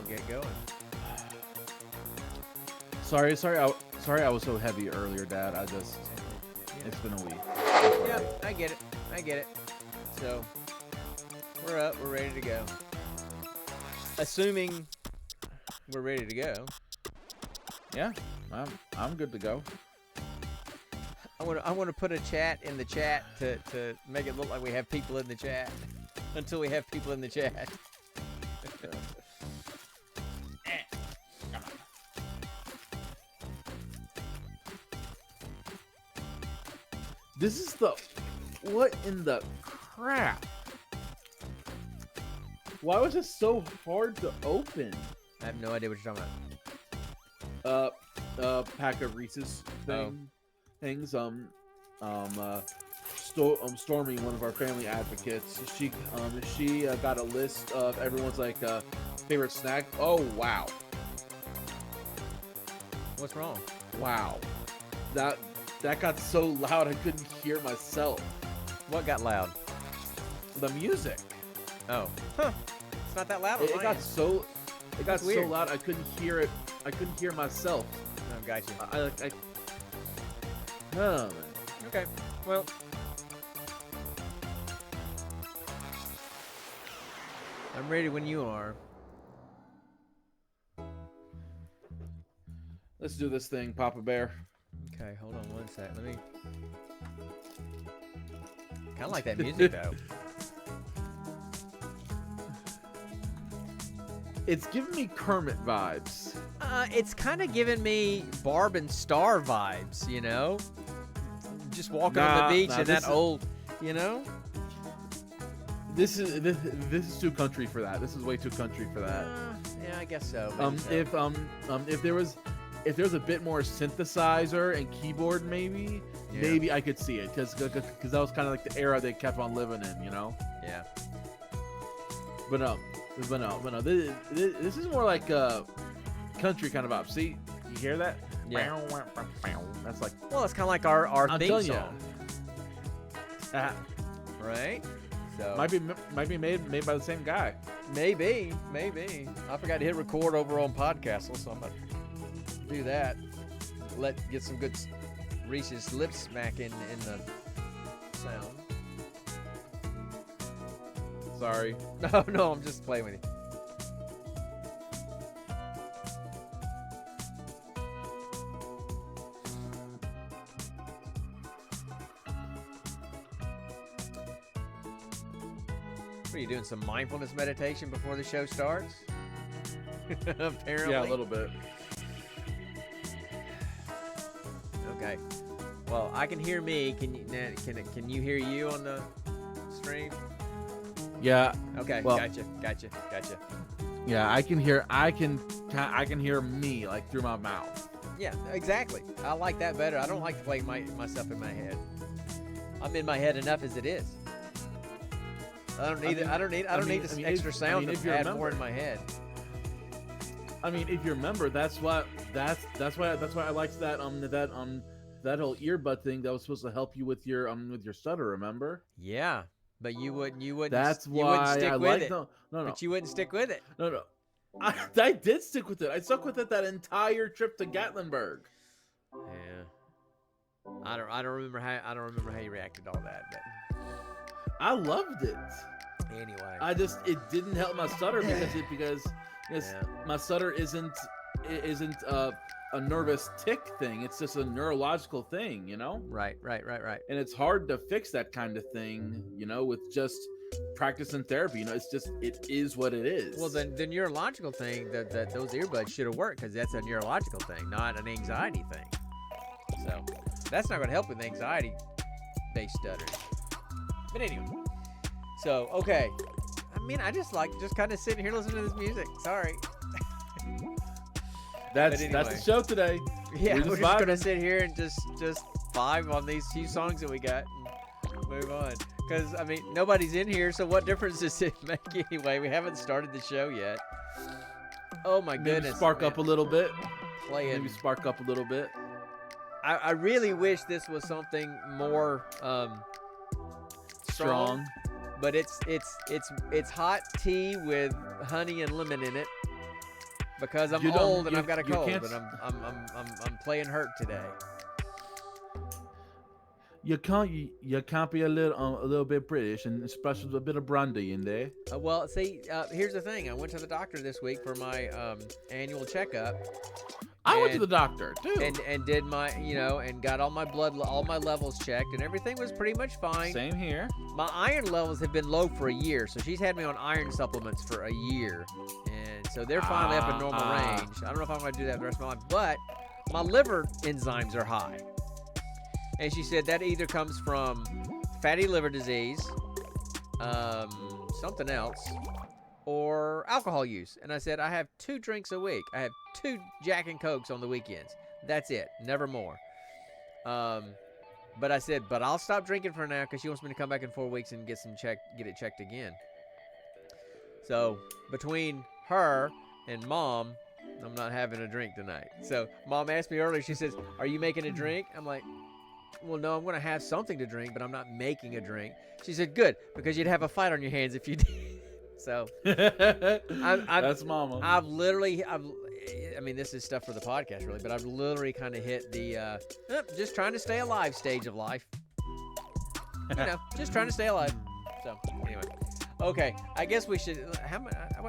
Get going. Sorry, I was so heavy earlier, Dad. It's been a week. Yeah, I get it. So, we're up. We're ready to go. Assuming we're ready to go. Yeah, I'm good to go. I want to put a chat in the chat to make it look like we have people in the chat until we have people in the chat. This is the... What in the crap? Why was this so hard to open? I have no idea what you're talking about. Pack of Reese's things. Stormy, one of our family advocates, she got a list of everyone's favorite snack. Oh wow. What's wrong? Wow. That got so loud I couldn't hear myself. What got loud? The music. Oh. Huh. It's not that loud. It got so loud I couldn't hear it. I couldn't hear myself. Oh, gotcha. Oh man. Okay. Well. I'm ready when you are. Let's do this thing, Papa Bear. Okay, hold on one sec. Let me. Kind of like that music though. It's giving me Kermit vibes. It's kind of giving me Barb and Star vibes, you know? Just walking on the beach and that old, you know? This is too country for that. This is way too country for that. Yeah, I guess so. If there was a bit more synthesizer and keyboard, maybe I could see it, because that was kind of like the era they kept on living in, you know? Yeah. But no. This is more like a country kind of vibe. See, you hear that? Yeah. That's like. Well, it's kind of like our theme song. Right. So might be made by the same guy. Maybe. I forgot to hit record over on Podcastle, so I'm about to do that. Get some good Reese's lip smacking in the sound. Sorry. No, I'm just playing with you. What are you doing? Some mindfulness meditation before the show starts? Apparently. Yeah, a little bit. Okay. Well, I can hear me. Can you hear you on the stream? Yeah. Okay. Well, Gotcha. Yeah, I can hear me like through my mouth. Yeah, exactly. I like that better. I don't like to play myself in my head. I'm in my head enough as it is. I don't need this extra sound to add more in my head. I mean, if you remember, that's why I liked that whole earbud thing that was supposed to help you with your stutter. Remember? Yeah, but you wouldn't. That's you why wouldn't stick I with like it. no. But you wouldn't stick with it. No. I did stick with it. I stuck with it that entire trip to Gatlinburg. Yeah. I don't remember how you reacted to all that, but I loved it. Anyway, it didn't help my stutter because my stutter isn't a nervous tick thing. It's just a neurological thing, you know? Right. And it's hard to fix that kind of thing, you know, with just practice and therapy. You know, it is what it is. Well, then the neurological thing that those earbuds should have worked, because that's a neurological thing, not an anxiety thing. So that's not going to help with anxiety-based stuttering. But anyway, so okay. I mean, I just kind of sitting here listening to this music. Sorry. That's the show today. Yeah, we're just gonna sit here and just vibe on these few songs that we got and move on. Because I mean, nobody's in here, so what difference does it make anyway? We haven't started the show yet. Oh my goodness! Maybe spark up a little bit. Maybe spark up a little bit. I really wish this was something more strong. But it's hot tea with honey and lemon in it. because I'm You don't- old and you- I've got a you cold, can't and I'm playing hurt today. You can't be a little bit British and splash a bit of brandy in there. Well, see, here's the thing. I went to the doctor this week for my annual checkup. I went to And- the doctor too. And did my, and got all my all my levels checked, and everything was pretty much fine. Same here. My iron levels have been low for a year, so she's had me on iron supplements for a year, and so they're finally up in normal range. I don't know if I'm going to do that the rest of my life, but my liver enzymes are high, and she said that either comes from fatty liver disease, something else, or alcohol use. And I said, I have 2 drinks a week. I have 2 Jack and Cokes on the weekends. That's it. Never more. But I said, but I'll stop drinking for now because she wants me to come back in 4 weeks and get it checked again. So between her and Mom, I'm not having a drink tonight. So Mom asked me earlier, she says, are you making a drink? I'm like, well, no, I'm going to have something to drink, but I'm not making a drink. She said, good, because you'd have a fight on your hands if you did. So That's Mama. I mean, this is stuff for the podcast, really, but I've literally kind of hit the just trying to stay alive stage of life. Just trying to stay alive. So anyway, okay. I guess we should.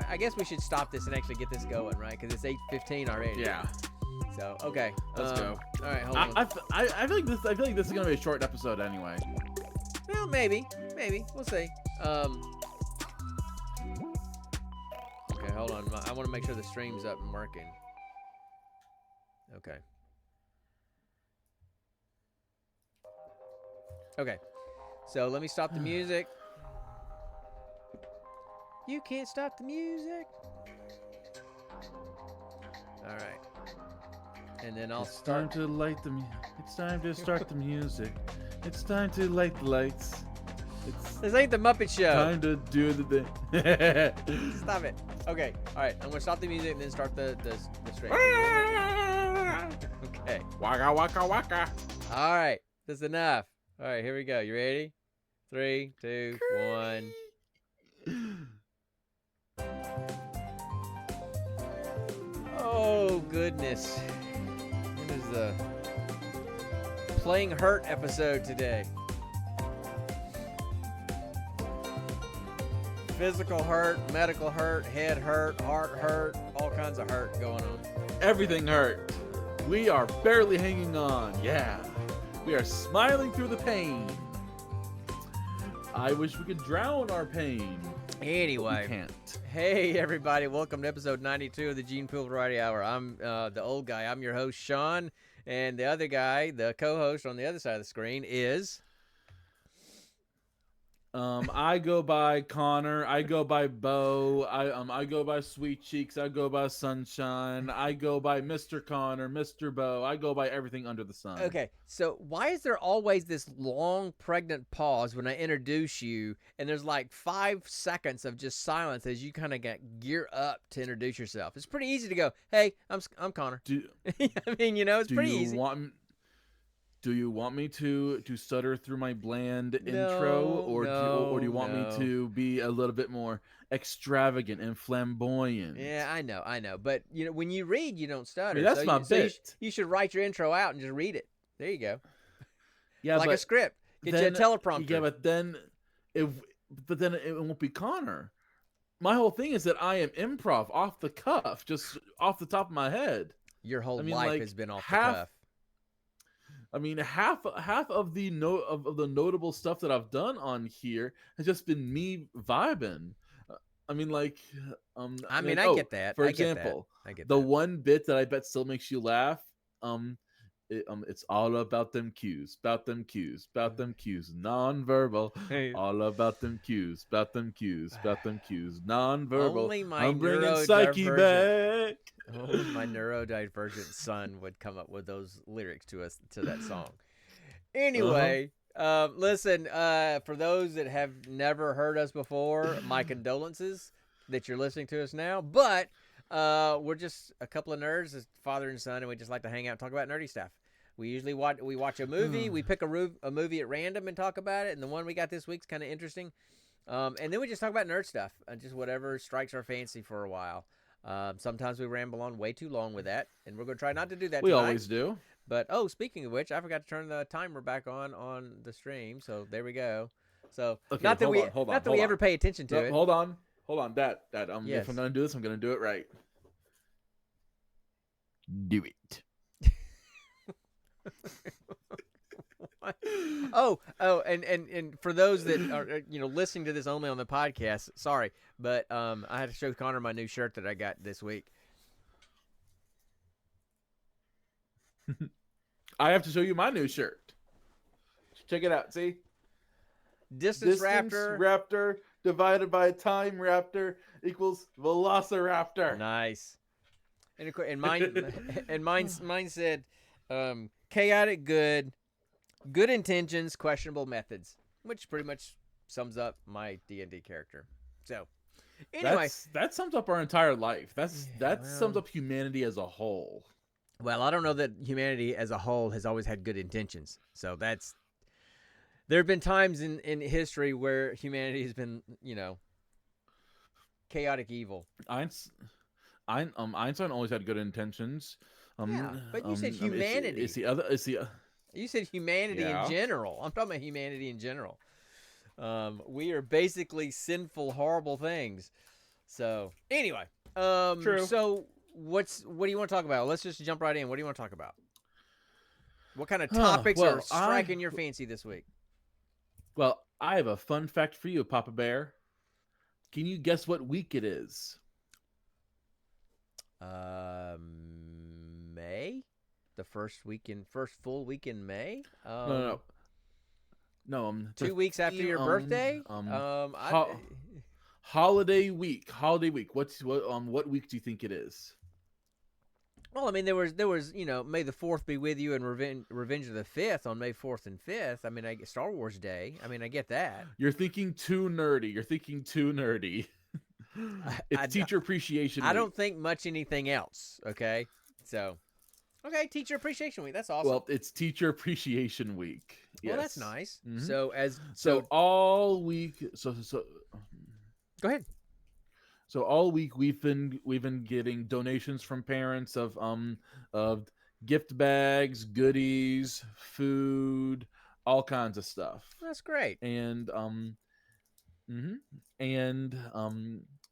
I guess we should stop this and actually get this going, right? Because it's 8:15 already. Yeah. So okay, Let's go. All right, hold on. I feel like this is gonna be a short episode anyway. Well, maybe we'll see. Okay, hold on. I want to make sure the stream's up and working. Okay. Okay. So let me stop the music. You can't stop the music. All right. And then I'll It's time to light the. It's time to start the music. It's time to light the lights. It's This ain't the Muppet Show. time to do the thing. Stop it. Okay. All right. I'm gonna stop the music and then start the stream. Okay. Waka waka waka. All right. That's enough. All right. Here we go. You ready? 3, 2, 1. Oh goodness. It is the playing hurt episode today. Physical hurt, medical hurt, head hurt, heart hurt, all kinds of hurt going on. Everything hurt. We are barely hanging on. Yeah. We are smiling through the pain. I wish we could drown our pain. Anyway. We can't. Hey everybody, welcome to episode 92 of the Gene Pool Variety Hour. I'm the old guy. I'm your host, Sean, and the other guy, the co-host on the other side of the screen is... I go by Connor. I go by Bo. I go by Sweet Cheeks. I go by Sunshine. I go by Mr. Connor, Mr. Bo. I go by everything under the sun. Okay, so why is there always this long pregnant pause when I introduce you, and there's like 5 seconds of just silence as you kind of get gear up to introduce yourself? It's pretty easy to go, "Hey, I'm Connor." I mean, it's pretty easy. Do you want me to stutter through my bland intro, or do you want me to be a little bit more extravagant and flamboyant? Yeah, I know. But when you read, you don't stutter. I mean, that's my bit. You should write your intro out and just read it. There you go. Yeah, like a script. Get you a teleprompter. Yeah, but then it won't be Connor. My whole thing is that I am improv off the cuff, just off the top of my head. Your whole life has been off the cuff. I mean, half of the notable stuff that I've done on here has just been me vibing. I mean, I get that. For example, the one bit that I bet still makes you laugh. It's all about them cues, non-verbal. Hey. All about them cues, non-verbal. Only my I'm bringing psyche back. Only my neurodivergent son would come up with those lyrics to that song. Anyway, listen, for those that have never heard us before, my condolences that you're listening to us now. But we're just a couple of nerds, as father and son, and we just like to hang out and talk about nerdy stuff. We usually watch a movie. We pick a movie at random and talk about it. And the one we got this week's kind of interesting. And then we just talk about nerd stuff, just whatever strikes our fancy for a while. Sometimes we ramble on way too long with that, and we're going to try not to do that We tonight. always do. But speaking of which, I forgot to turn the timer back on the stream. So there we go. So Okay, not that hold not that on. we ever pay attention to No, it. hold on. Dad. Yes. If I'm gonna do this, I'm gonna do it right. Do it. And for those that are listening to this only on the podcast, sorry, but I had to show Connor my new shirt that I got this week. I have to show you my new shirt. Check it out. See, Distance Raptor divided by Time Raptor equals Velociraptor. Nice. And mine mine said chaotic good intentions, questionable methods, which pretty much sums up my D&D character. So anyway, that sums up our entire life. That sums up humanity as a whole. Well, I don't know that humanity as a whole has always had good intentions. So there have been times in history where humanity has been, chaotic evil. Einstein always had good intentions. Yeah, but you said humanity. You said humanity in general. I'm talking about humanity in general. We are basically sinful, horrible things. So anyway, True. So what do you want to talk about? Let's just jump right in. What do you want to talk about? What kind of topics are striking your fancy this week? Well, I have a fun fact for you, Papa Bear. Can you guess what week it is? May, the first full week in May. No. 2 weeks after your birthday. Holiday week. What week do you think it is? Well, I mean, there was May the 4th be with you and Revenge of the 5th on May 4th and 5th. I mean, I get Star Wars Day. I mean, I get that. You're thinking too nerdy. It's Teacher Appreciation Week. I don't think much anything else, okay? So, okay, Teacher Appreciation Week. That's awesome. Well, it's Teacher Appreciation Week. Yes. Well, that's nice. Mm-hmm. So all week go ahead. So all week we've been getting donations from parents of gift bags, goodies, food, all kinds of stuff. That's great. And and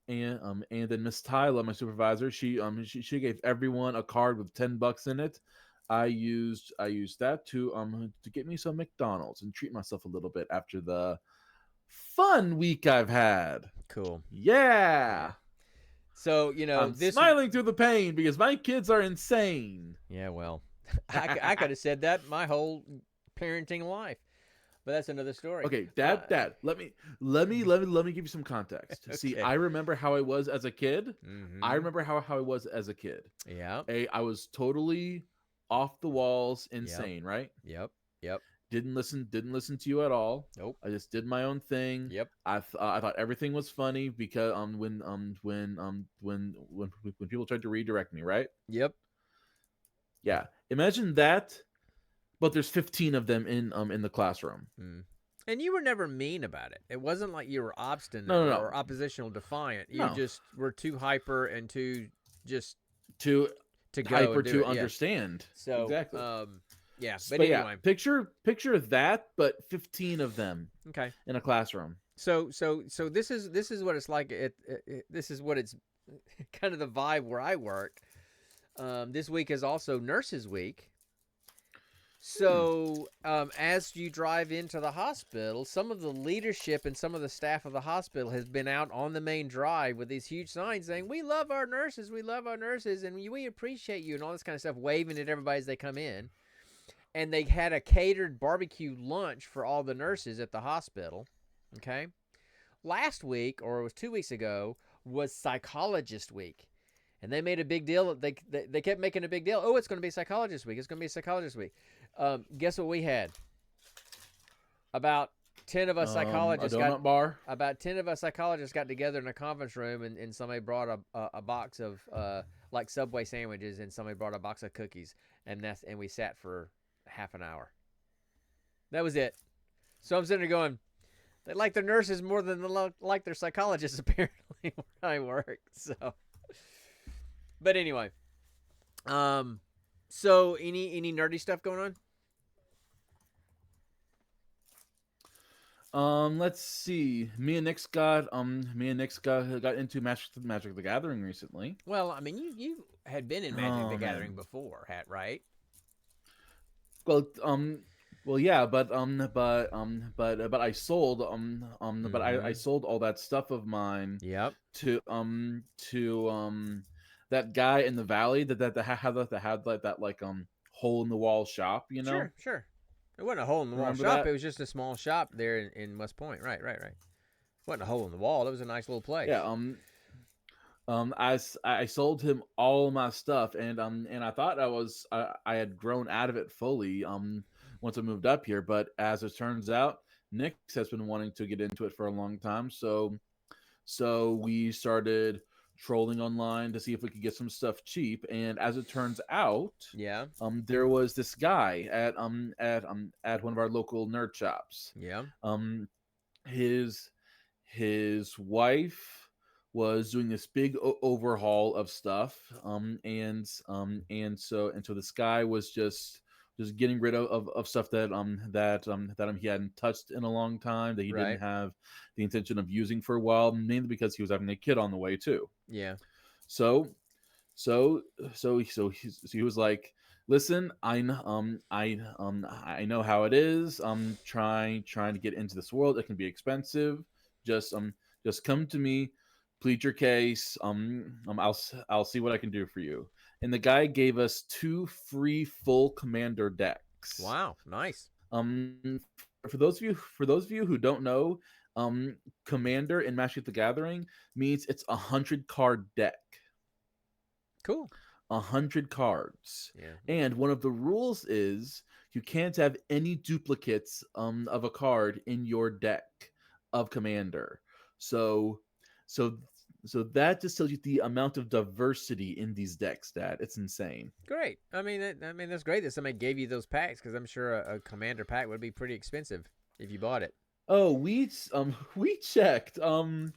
then Miss Tyler, my supervisor, she gave everyone a card with $10 in it. I used that to get me some McDonald's and treat myself a little bit after the fun week I've had. Cool. Yeah. So, I'm smiling through the pain because my kids are insane. Yeah, well, I could have said that my whole parenting life, but that's another story. Okay, Dad, let me give you some context. Okay. See, I remember how I was as a kid. Mm-hmm. I remember how I was as a kid. Yeah. I was totally off the walls, insane, right? Yep. Didn't listen to you at all. Nope. I just did my own thing. Yep. I thought everything was funny because when people tried to redirect me, right? Yep. Yeah. Imagine that, but there's 15 of them in the classroom. Mm. And you were never mean about it. It wasn't like you were obstinate or oppositional defiant. You just were too hyper and too too hyper to understand. So exactly. Yeah, but anyway, picture that, but 15 of them. Okay. In a classroom. So this is what it's like. This is what it's kind of the vibe where I work. This week is also Nurses Week. So as you drive into the hospital, some of the leadership and some of the staff of the hospital has been out on the main drive with these huge signs saying, "We love our nurses, and we appreciate you," and all this kind of stuff, waving at everybody as they come in. And they had a catered barbecue lunch for all the nurses at the hospital, okay? Last week, or it was 2 weeks ago, was Psychologist Week. And they made a big deal. They kept making a big deal. Oh, it's going to be Psychologist Week. It's going to be Psychologist Week. Guess what we had? About 10 of us psychologists About 10 of us psychologists got together in a conference room, and somebody brought a box of like Subway sandwiches, and somebody brought a box of cookies, and we sat for half an hour. That was it. So I'm sitting there going, they like their nurses more than they like their psychologists, apparently, where I work. So But anyway, um, so any nerdy stuff going on? Let's see. Me and Nick's got into Magic the Gathering recently. Well, I mean, you had been in Magic the Oh Gathering man. before, right? Well, yeah, but I Mm-hmm. sold all that stuff of mine Yep. to that guy in the valley that had like that like hole in the wall shop, you know? Sure. It wasn't a hole in the wall Remember shop. It that? was just a small shop there in West Point. Right. It wasn't a hole in the wall. It was a nice little Yeah, place. I sold him all my stuff, and I thought I had grown out of it fully once I moved up here, but as it turns out, Nick has been wanting to get into it for a long time, so we started trolling online to see if we could get some stuff cheap, and as it turns out, Yeah. there was this guy at one of our local nerd shops. Yeah. Um, his his wife was doing this big overhaul of stuff, and so this guy was just getting rid of stuff that he hadn't touched in a long time, that he didn't Right. have the intention of using for a while, mainly because he was having a kid on the way too. Yeah. So so he was like, listen, I know how it is. Trying to get into this world, it can be expensive. just um just come to me, plead your case. I'll see what I can do for you. And the guy gave us two free full commander decks. Wow. Nice. For those of you who don't know, commander in Magic the Gathering means it's 100 card deck. Cool. 100 cards. Yeah. And one of the rules is you can't have any duplicates of a card in your deck of commander. So so so that just tells you the amount of diversity in these decks, that it's insane. Great. I mean that's great that somebody gave you those packs because I'm sure a commander pack would be pretty expensive if you bought it. Oh, we checked a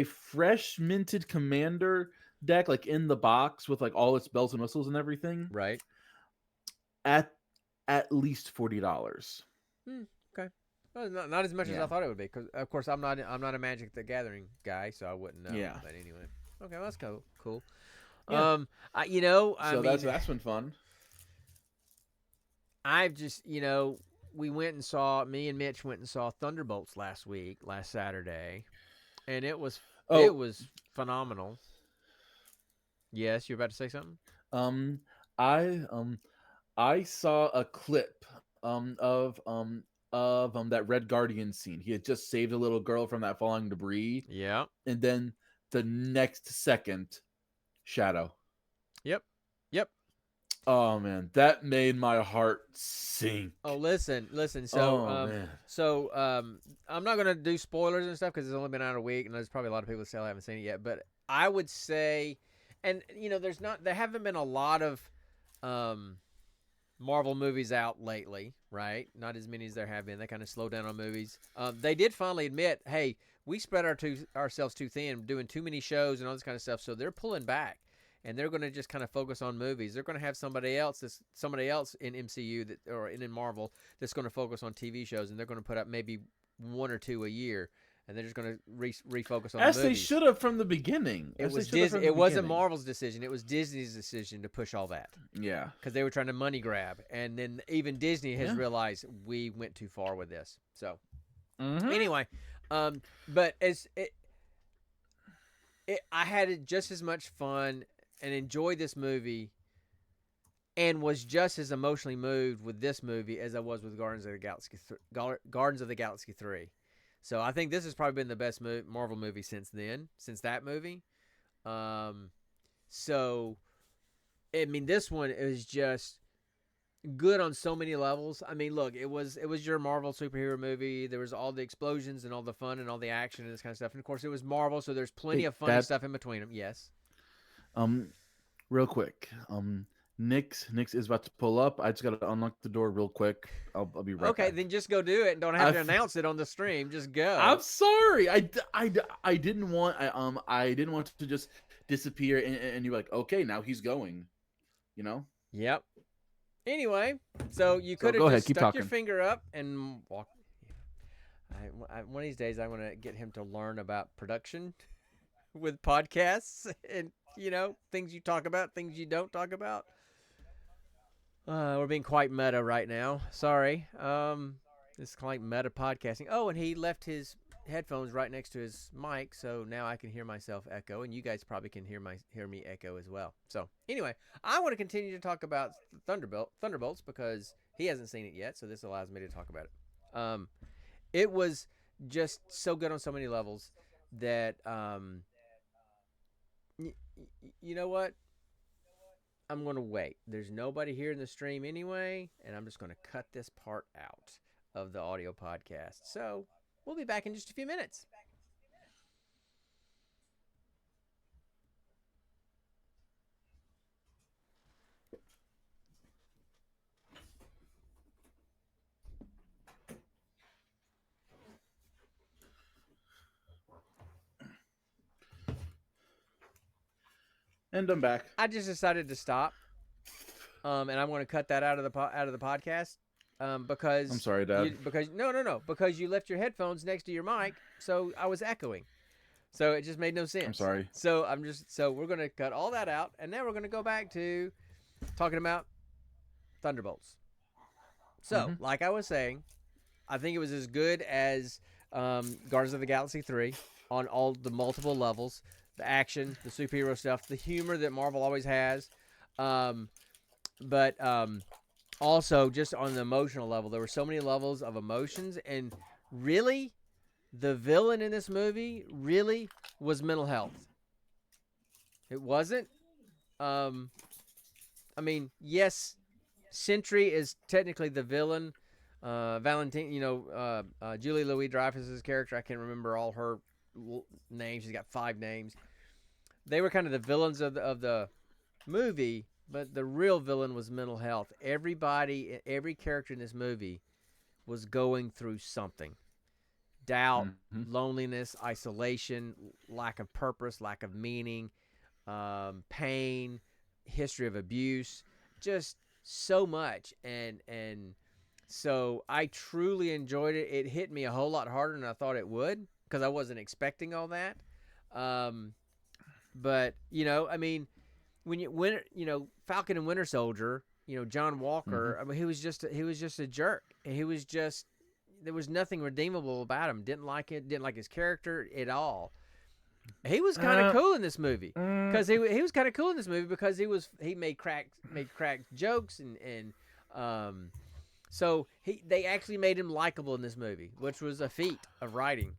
fresh minted commander deck, like in the box with like all its bells and whistles and everything, Right. at at least $40. Okay. Well, not as much as I Yeah. thought it would be because of course I'm not a Magic the Gathering guy, so I wouldn't know. Yeah. But anyway. Okay, well, that's cool. Yeah. I So mean, that's been fun. I've just, we went and saw, me and Mitch went and saw Thunderbolts last Saturday, and it Oh, was phenomenal. Yes, you're about to say something? um, I I saw a clip of that Red Guardian scene. He had just saved a little girl from that falling debris, Yeah. and then the next second, shadow. Yep. Yep. Oh man, that made my heart sink. Oh, listen. So, Oh man. I'm not gonna do spoilers and stuff because it's only been out a week, and there's probably a lot of people that still haven't seen it yet. But I would say, and there haven't been a lot of, um, Marvel movies out lately, right? Not as many as there have been. They kind of slowed down on movies. They did finally admit, hey, we spread ourselves too thin, doing too many shows and all this kind of stuff. So they're pulling back, and they're going to just kind of focus on movies. They're going to have somebody else in MCU or in Marvel that's going to focus on TV shows, and they're going to put up maybe one or two a year, and they're just going to refocus on As the they movies. should have from the beginning. It As they was should have from Disney. the It wasn't beginning. Marvel's decision. It was Disney's decision to push all that Yeah. because they were trying to money grab, and then even Disney has Yeah. realized we went too far with this. So Mm-hmm. anyway, but I had just as much fun and enjoyed this movie, and was just as emotionally moved with this movie as I was with Gardens of the Galaxy 3. So I think this has probably been the best Marvel movie since that movie. So I mean, this one is just good on so many levels. I mean, look, it was your Marvel superhero movie. There was all the explosions and all the fun and all the action and this kind of stuff. And of course, it was Marvel, so there's plenty Hey, of funny stuff in between them. Yes. um, real quick. Nick's is about to pull up. I just got to unlock the door real quick. I'll be right Okay, back. then just go do it and don't have I to announce it on the stream. Just go. I'm sorry. I didn't want I didn't want to just disappear and you're like, okay, now he's going. You know. Yep. Anyway, so you So could have go ahead, just keep stuck your talking. finger up and walked. One of these days, I want to get him to learn about production with podcasts and things you talk about, things you don't talk about. We're being quite meta right now. Sorry. It's quite meta podcasting. Oh, and he left his headphones right next to his mic, so now I can hear myself echo, and you guys probably can hear me echo as well. So anyway, I want to continue to talk about Thunderbolts because he hasn't seen it yet, so this allows me to talk about it. It was just so good on so many levels that you know what? I'm going to wait. There's nobody here in the stream anyway, and I'm just going to cut this part out of the audio podcast. So we'll be back in just a few minutes. And I'm back. I just decided to stop, and I'm going to cut that out of the podcast because I'm sorry, Dad. because you left your headphones next to your mic, so I was echoing. So it just made no sense. I'm sorry. So we're going to cut all that out, and now we're going to go back to talking about Thunderbolts. So, like I was saying, I think it was as good as Guardians of the Galaxy 3 on all the multiple levels. The action, the superhero stuff, the humor that Marvel always has. But also just on the emotional level. There were so many levels of emotions. And really, the villain in this movie really was mental health. It wasn't. I mean, yes, Sentry is technically the villain. Valentine, Julie Louis-Dreyfus's character, I can't remember all her names. She's got 5 names. They were kind of the villains of the movie, but the real villain was mental health. Every character in this movie was going through something. Doubt, loneliness, isolation, lack of purpose, lack of meaning, pain, history of abuse, just so much. And so I truly enjoyed it. It hit me a whole lot harder than I thought it would because I wasn't expecting all that. But I mean, Falcon and Winter Soldier, John Walker, I mean, he was just a jerk. And there was nothing redeemable about him. Didn't like it. Didn't like his character at all. He was kind of cool in this movie because he was kind of cool in this movie because he made crack jokes and so they actually made him likable in this movie, which was a feat of writing.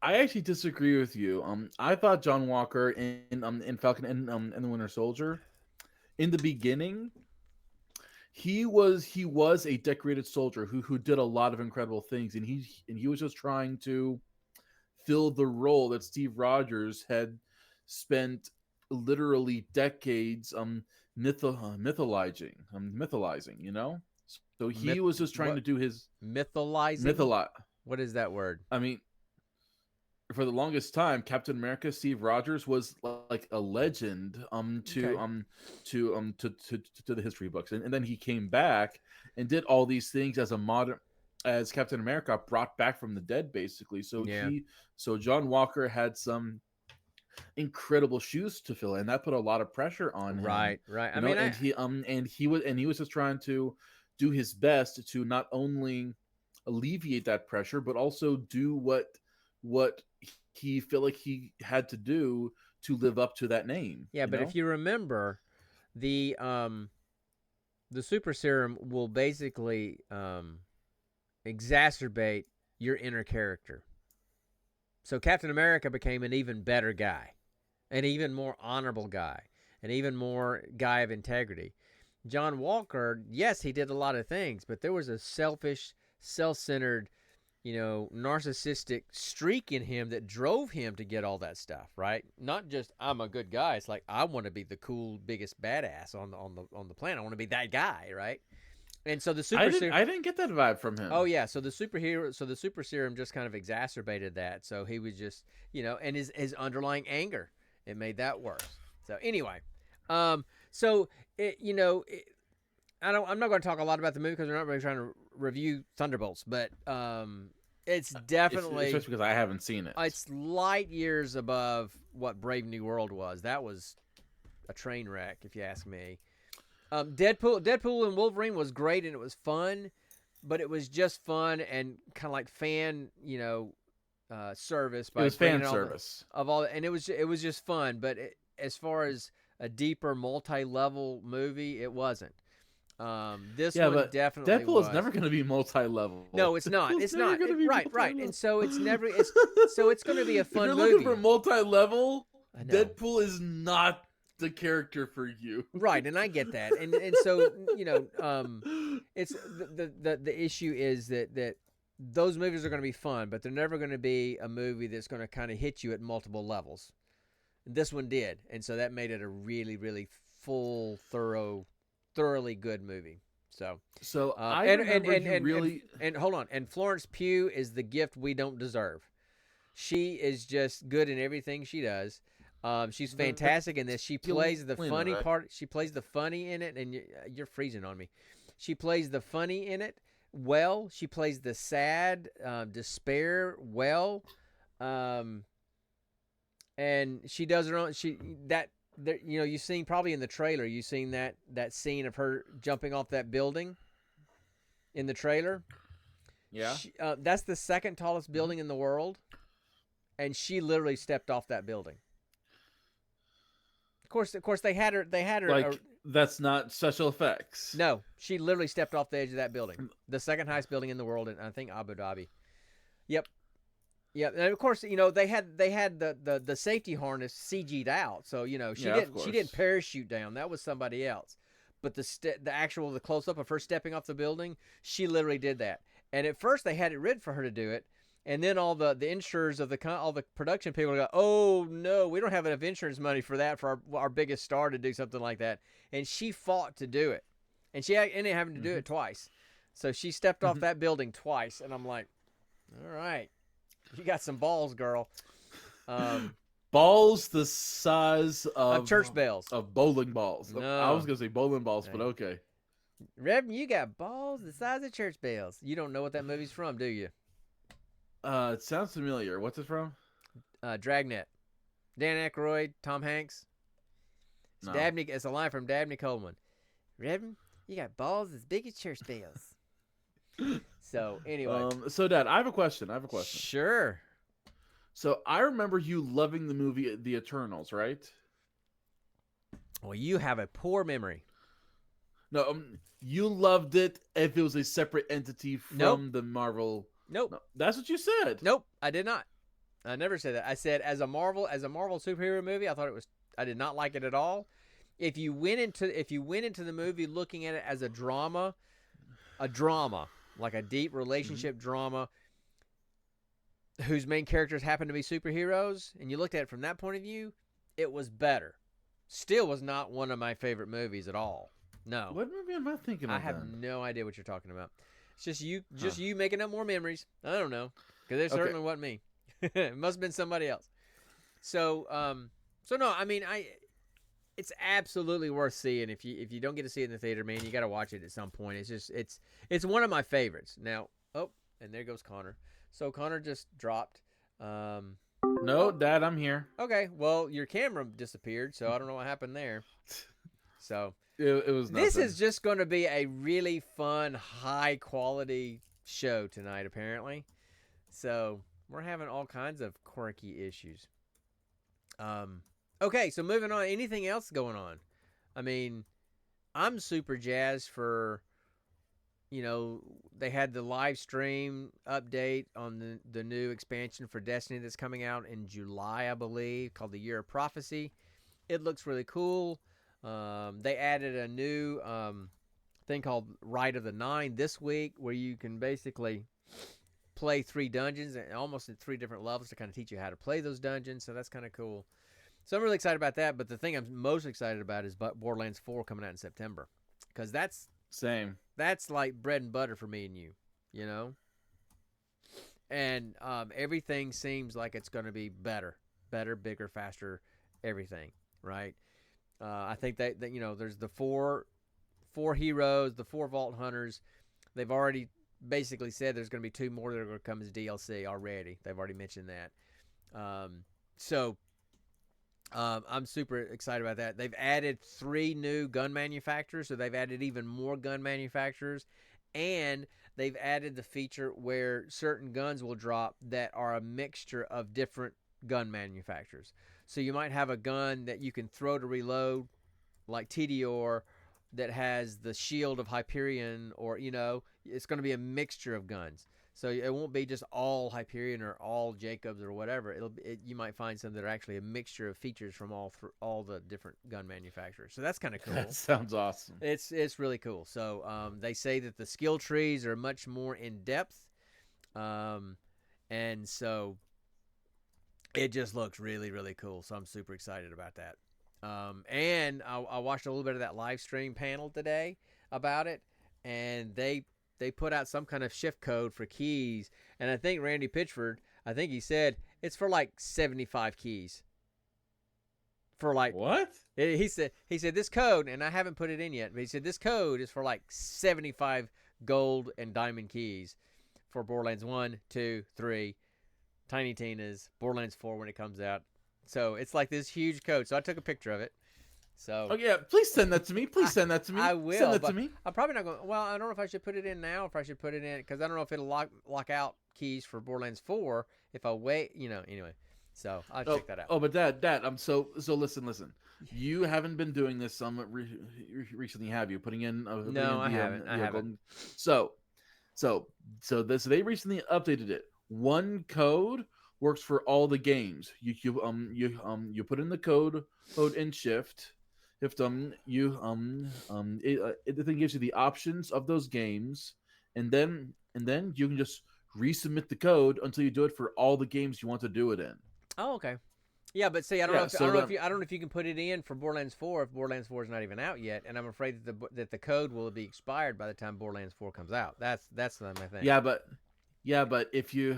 I actually disagree with you. I thought John Walker in Falcon and the Winter Soldier, in the beginning, he was a decorated soldier who did a lot of incredible things, and he was just trying to fill the role that Steve Rogers had spent literally decades mythologizing. So he was just trying to do his mytholizing. What is that word? I mean, for the longest time, Captain America, Steve Rogers was like a legend to the history books, and then he came back and did all these things as Captain America, brought back from the dead, basically. So John Walker had some incredible shoes to fill, and that put a lot of pressure on him. Right. I mean, he was just trying to do his best to not only alleviate that pressure, but also do what he felt like he had to do to live up to that name. Yeah, but if you remember, the super serum will basically exacerbate your inner character. So Captain America became an even better guy, an even more honorable guy, an even more guy of integrity. John Walker, yes, he did a lot of things, but there was a selfish, self-centered narcissistic streak in him that drove him to get all that stuff, right? Not just I'm a good guy. It's like I want to be the cool, biggest badass on the planet. I want to be that guy, right? And so the super serum. I didn't get that vibe from Oh him. yeah, so the super serum just kind of exacerbated that. So he was just, and his underlying anger, it made that worse. So anyway, so it, I'm not going to talk a lot about the movie because we're not really trying to review Thunderbolts, but it's definitely, especially because I haven't seen it. it's light years above what Brave New World was. That was a train wreck, if you ask me. Deadpool and Wolverine was great and it was fun, but it was just fun and kind of like fan, service. By It was fan service and it was just fun. But as far as a deeper multi-level movie, it wasn't. This one but definitely Deadpool was. is never going to be multi-level. No, it's not. It's not. Right. And so it's never. So it's going to be a fun if you're movie. looking for multi-level, I know. Deadpool is not the character for you. Right, and I get that. And so, it's the issue is that those movies are going to be fun, but they're never going to be a movie that's going to kind of hit you at multiple levels. This one did, and so that made it a really, really full, thoroughly good movie. So I remember you really and hold on, and Florence Pugh is the gift we don't deserve. She is just good in everything she does. She's fantastic in this. She plays the funny part. She plays the funny in it, and you're freezing on me. She plays the funny in it well. She plays the sad, despair well, and she does her own. You've seen probably in the trailer. You've seen that scene of her jumping off that building in the trailer. Yeah, that's the second tallest building in the world, and she literally stepped off that building. Of course, they had her. Like that's not special effects. No, she literally stepped off the edge of that building, the second highest building in the world, in I think Abu Dhabi. Yep. And of course, they had the safety harness CG'd out, so she didn't parachute down. That was somebody else. But the close up of her stepping off the building, she literally did that. And at first they had it written for her to do it. And then all the insurers of all the production people go, oh no, we don't have enough insurance money for that for our biggest star to do something like that. And she fought to do it, and she ended up having to do it twice. So she stepped off that building twice, and I'm like, all right, you got some balls, girl. Balls the size of church bells, of bowling balls. No. I was gonna say bowling balls, but okay. Reverend, you got balls the size of church bells. You don't know what that movie's from, do you? It sounds familiar. What's it from? Dragnet. Dan Aykroyd, Tom Hanks. No. It's a line from Dabney Coleman. Reverend, you got balls as big as church bells. So anyway. So Dad, I have a question. Sure. So I remember you loving the movie The Eternals, right? Well, you have a poor memory. No, you loved it if it was a separate entity from the Marvel. Nope. No, that's what you said. Nope, I did not. I never said that. I said as a Marvel superhero movie, I did not like it at all. If you went into the movie looking at it as a drama, like a deep relationship drama whose main characters happen to be superheroes, and you looked at it from that point of view, it was better. Still was not one of my favorite movies at all. No. What movie am I thinking of? I have no idea what you're talking about. It's just you making up more memories. I don't know, because it certainly wasn't me. It must have been somebody else. So no, I mean, it's absolutely worth seeing. If you don't get to see it in the theater, man, you got to watch it at some point. It's one of my favorites. Now, and there goes Connor. So Connor just dropped. No, Dad, I'm here. Okay, well, your camera disappeared, so I don't know what happened there. So it was nothing. This is just going to be a really fun, high-quality show tonight, apparently. So we're having all kinds of quirky issues. Okay, so moving on. Anything else going on? I mean, I'm super jazzed for, they had the live stream update on the new expansion for Destiny that's coming out in July, I believe, called the Year of Prophecy. It looks really cool. They added a new thing called Rite of the Nine this week, where you can basically play 3 dungeons, and almost at 3 different levels to kind of teach you how to play those dungeons. So that's kind of cool. So I'm really excited about that. But the thing I'm most excited about is Borderlands 4 coming out in September, because Same. that's like bread and butter for me and you, you know. And everything seems like it's going to be better, bigger, faster, everything, right? I think that there's the four heroes, the 4 Vault Hunters. They've already basically said there's going to be 2 more that are going to come as DLC already. They've already mentioned that. So I'm super excited about that. They've added 3 new gun manufacturers, so they've added even more gun manufacturers, and they've added the feature where certain guns will drop that are a mixture of different gun manufacturers. So you might have a gun that you can throw to reload, like TDR, that has the shield of Hyperion, or it's going to be a mixture of guns. So it won't be just all Hyperion or all Jacobs or whatever. You might find some that are actually a mixture of features from all the different gun manufacturers. So that's kind of cool. That sounds awesome. It's really cool. So they say that the skill trees are much more in depth, and so it just looks really, really cool. So I'm super excited about that. And I watched a little bit of that live stream panel today about it, and they put out some kind of shift code for keys, and I think Randy Pitchford, he said it's for like 75 keys. For like what? He said this code, and I haven't put it in yet, but he said this code is for like 75 gold and diamond keys for Borderlands 1, 2, 3, Tiny Tina's, Borderlands 4 when it comes out. So it's like this huge code. So I took a picture of it. So yeah, please send that to me. Send that to me. I will. Send that to me. I'm probably not going. Well, I don't know if I should put it in now, or if I should put it in, because I don't know if it'll lock out keys for Borderlands 4 if I wait. Anyway. So I'll check that out. Oh, but Dad, so listen. You haven't been doing this recently, have you? Putting in no, I haven't. I haven't. So they recently updated it. One code works for all the games. You put in the code in Shift. If the thing gives you the options of those games, and then you can just resubmit the code until you do it for all the games you want to do it in. Oh, okay. Yeah, but see, I don't know if you can put it in for Borderlands 4 if Borderlands 4 is not even out yet, and I'm afraid that the code will be expired by the time Borderlands 4 comes out. That's my thing. Yeah, but if you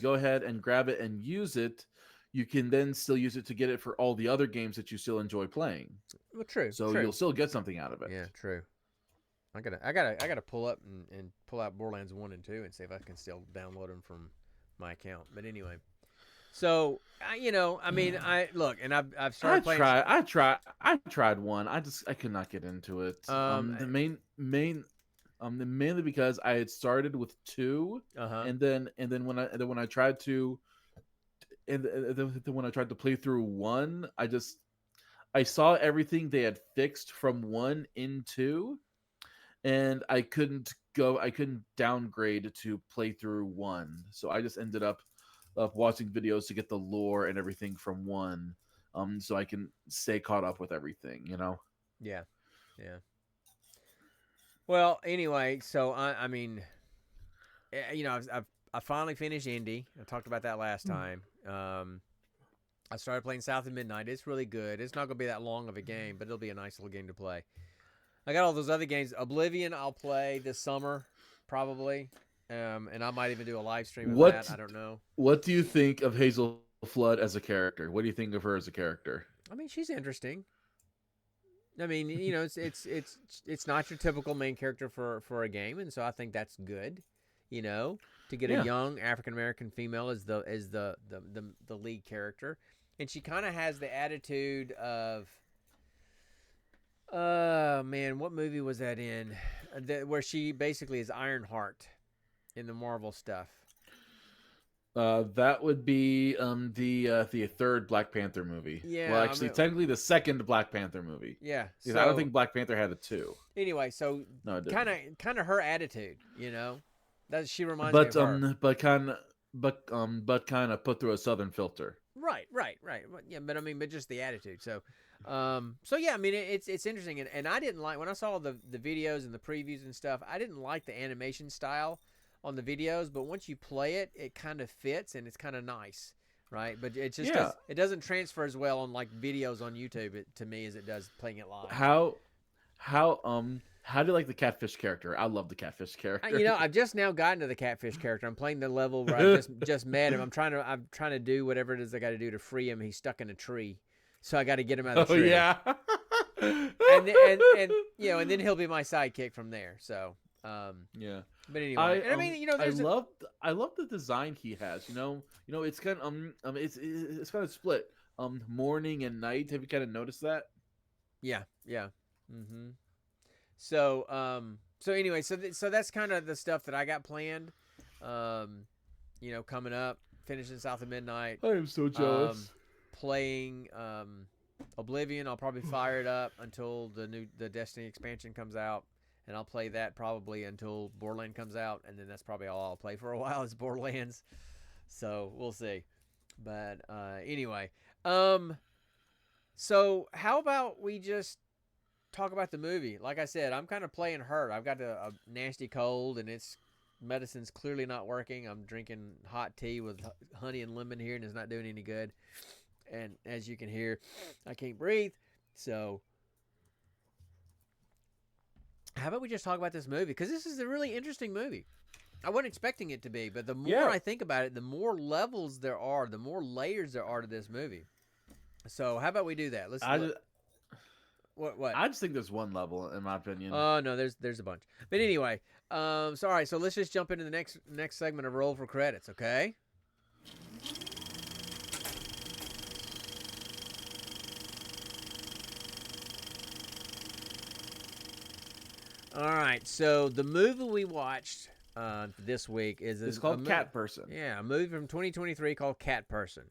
go ahead and grab it and use it, you can then still use it to get it for all the other games that you still enjoy playing. Well, true. So true. You'll still get something out of it. Yeah, true. I gotta pull up and pull out Borderlands 1 and 2 and see if I can still download them from my account. But anyway, so I've started playing. I tried one. I could not get into it. Mainly because I had started with 2, and then when I tried to play through 1, I saw everything they had fixed from 1 in 2, and I couldn't downgrade to play through 1, so I just ended up watching videos to get the lore and everything from 1, so I can stay caught up with everything. Yeah. Well, anyway, so I finally finished Indy. I talked about that last time. I started playing South of Midnight. It's really good. It's not going to be that long of a game, but it'll be a nice little game to play. I got all those other games. Oblivion, I'll play this summer, probably, and I might even do a live stream of that. I don't know. What do you think of Hazel Flood as a character? What do you think of her as a character? I mean, she's interesting. I mean, it's not your typical main character for a game, and so I think that's good. To get a young African American female as the lead character, and she kind of has the attitude of, man, what movie was that in? Where she basically is Ironheart in the Marvel stuff. That would be the third Black Panther movie. Yeah. Well, actually, technically the second Black Panther movie. Yeah. So, I don't think Black Panther had a 2. Anyway, so no, kind of her attitude, that she reminds me of her. But kind of put through a Southern filter. Right. Yeah, but just the attitude. So yeah, I mean, it's interesting, and I didn't like when I saw the videos and the previews and stuff. I didn't like the animation style on the videos, but once you play it, it kind of fits and it's kind of nice, right? But it just Yeah. it doesn't transfer as well on like videos on YouTube to me as it does playing it live. How do you like the catfish character? I love the catfish character. I've just now gotten to the catfish character. I'm playing the level where I've just met him. I'm trying to do whatever it is I got to do to free him. He's stuck in a tree, so I got to get him out of the Oh tree. yeah. And then he'll be my sidekick from there. So Yeah. but anyway, I love the design he has. It's kind of it's kind of split. Morning and night. Have you kind of noticed that? yeah. Mm-hmm. So anyway, so that's kind of the stuff that I got planned. Coming up, finishing South of Midnight. I am so jealous. Playing Oblivion. I'll probably fire it up until the Destiny expansion comes out, and I'll play that probably until Borderlands comes out, and then that's probably all I'll play for a while is Borderlands. So we'll see. But anyway, so how about we just talk about the movie? Like I said, I'm kind of playing hurt. I've got a nasty cold, and medicine's clearly not working. I'm drinking hot tea with honey and lemon here, and it's not doing any good. And as you can hear, I can't breathe. So how about we just talk about this movie? Because this is a really interesting movie. I wasn't expecting it to be, but the more I think about it, the more levels there are, the more layers there are to this movie. So how about we do that? What? I just think there's one level, in my opinion. Oh no, there's a bunch. But anyway, all right. So let's just jump into the next segment of Roll for Credits, okay? All right. So the movie we watched this week it's called Cat Person. Yeah, a movie from 2023 called Cat Person.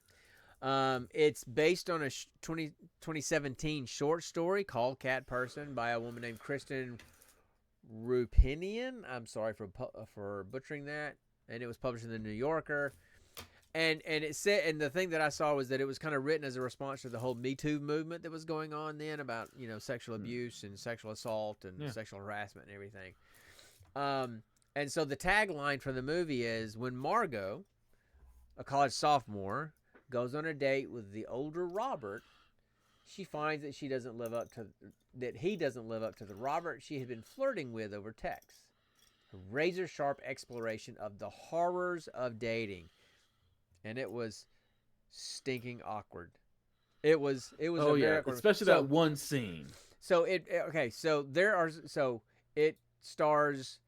It's based on a 2017 short story called Cat Person by a woman named Kristen Rupinian. I'm sorry for butchering that. And it was published in the New Yorker. And it said, and the thing that I saw was that it was kind of written as a response to the whole Me Too movement that was going on then about, sexual abuse and sexual assault and sexual harassment and everything. And so the tagline for the movie is, when Margot, a college sophomore, goes on a date with the older Robert, she finds that he doesn't live up to the Robert she had been flirting with over text. A razor-sharp exploration of the horrors of dating. And it was stinking awkward. It was awkward. Especially that one scene. So it stars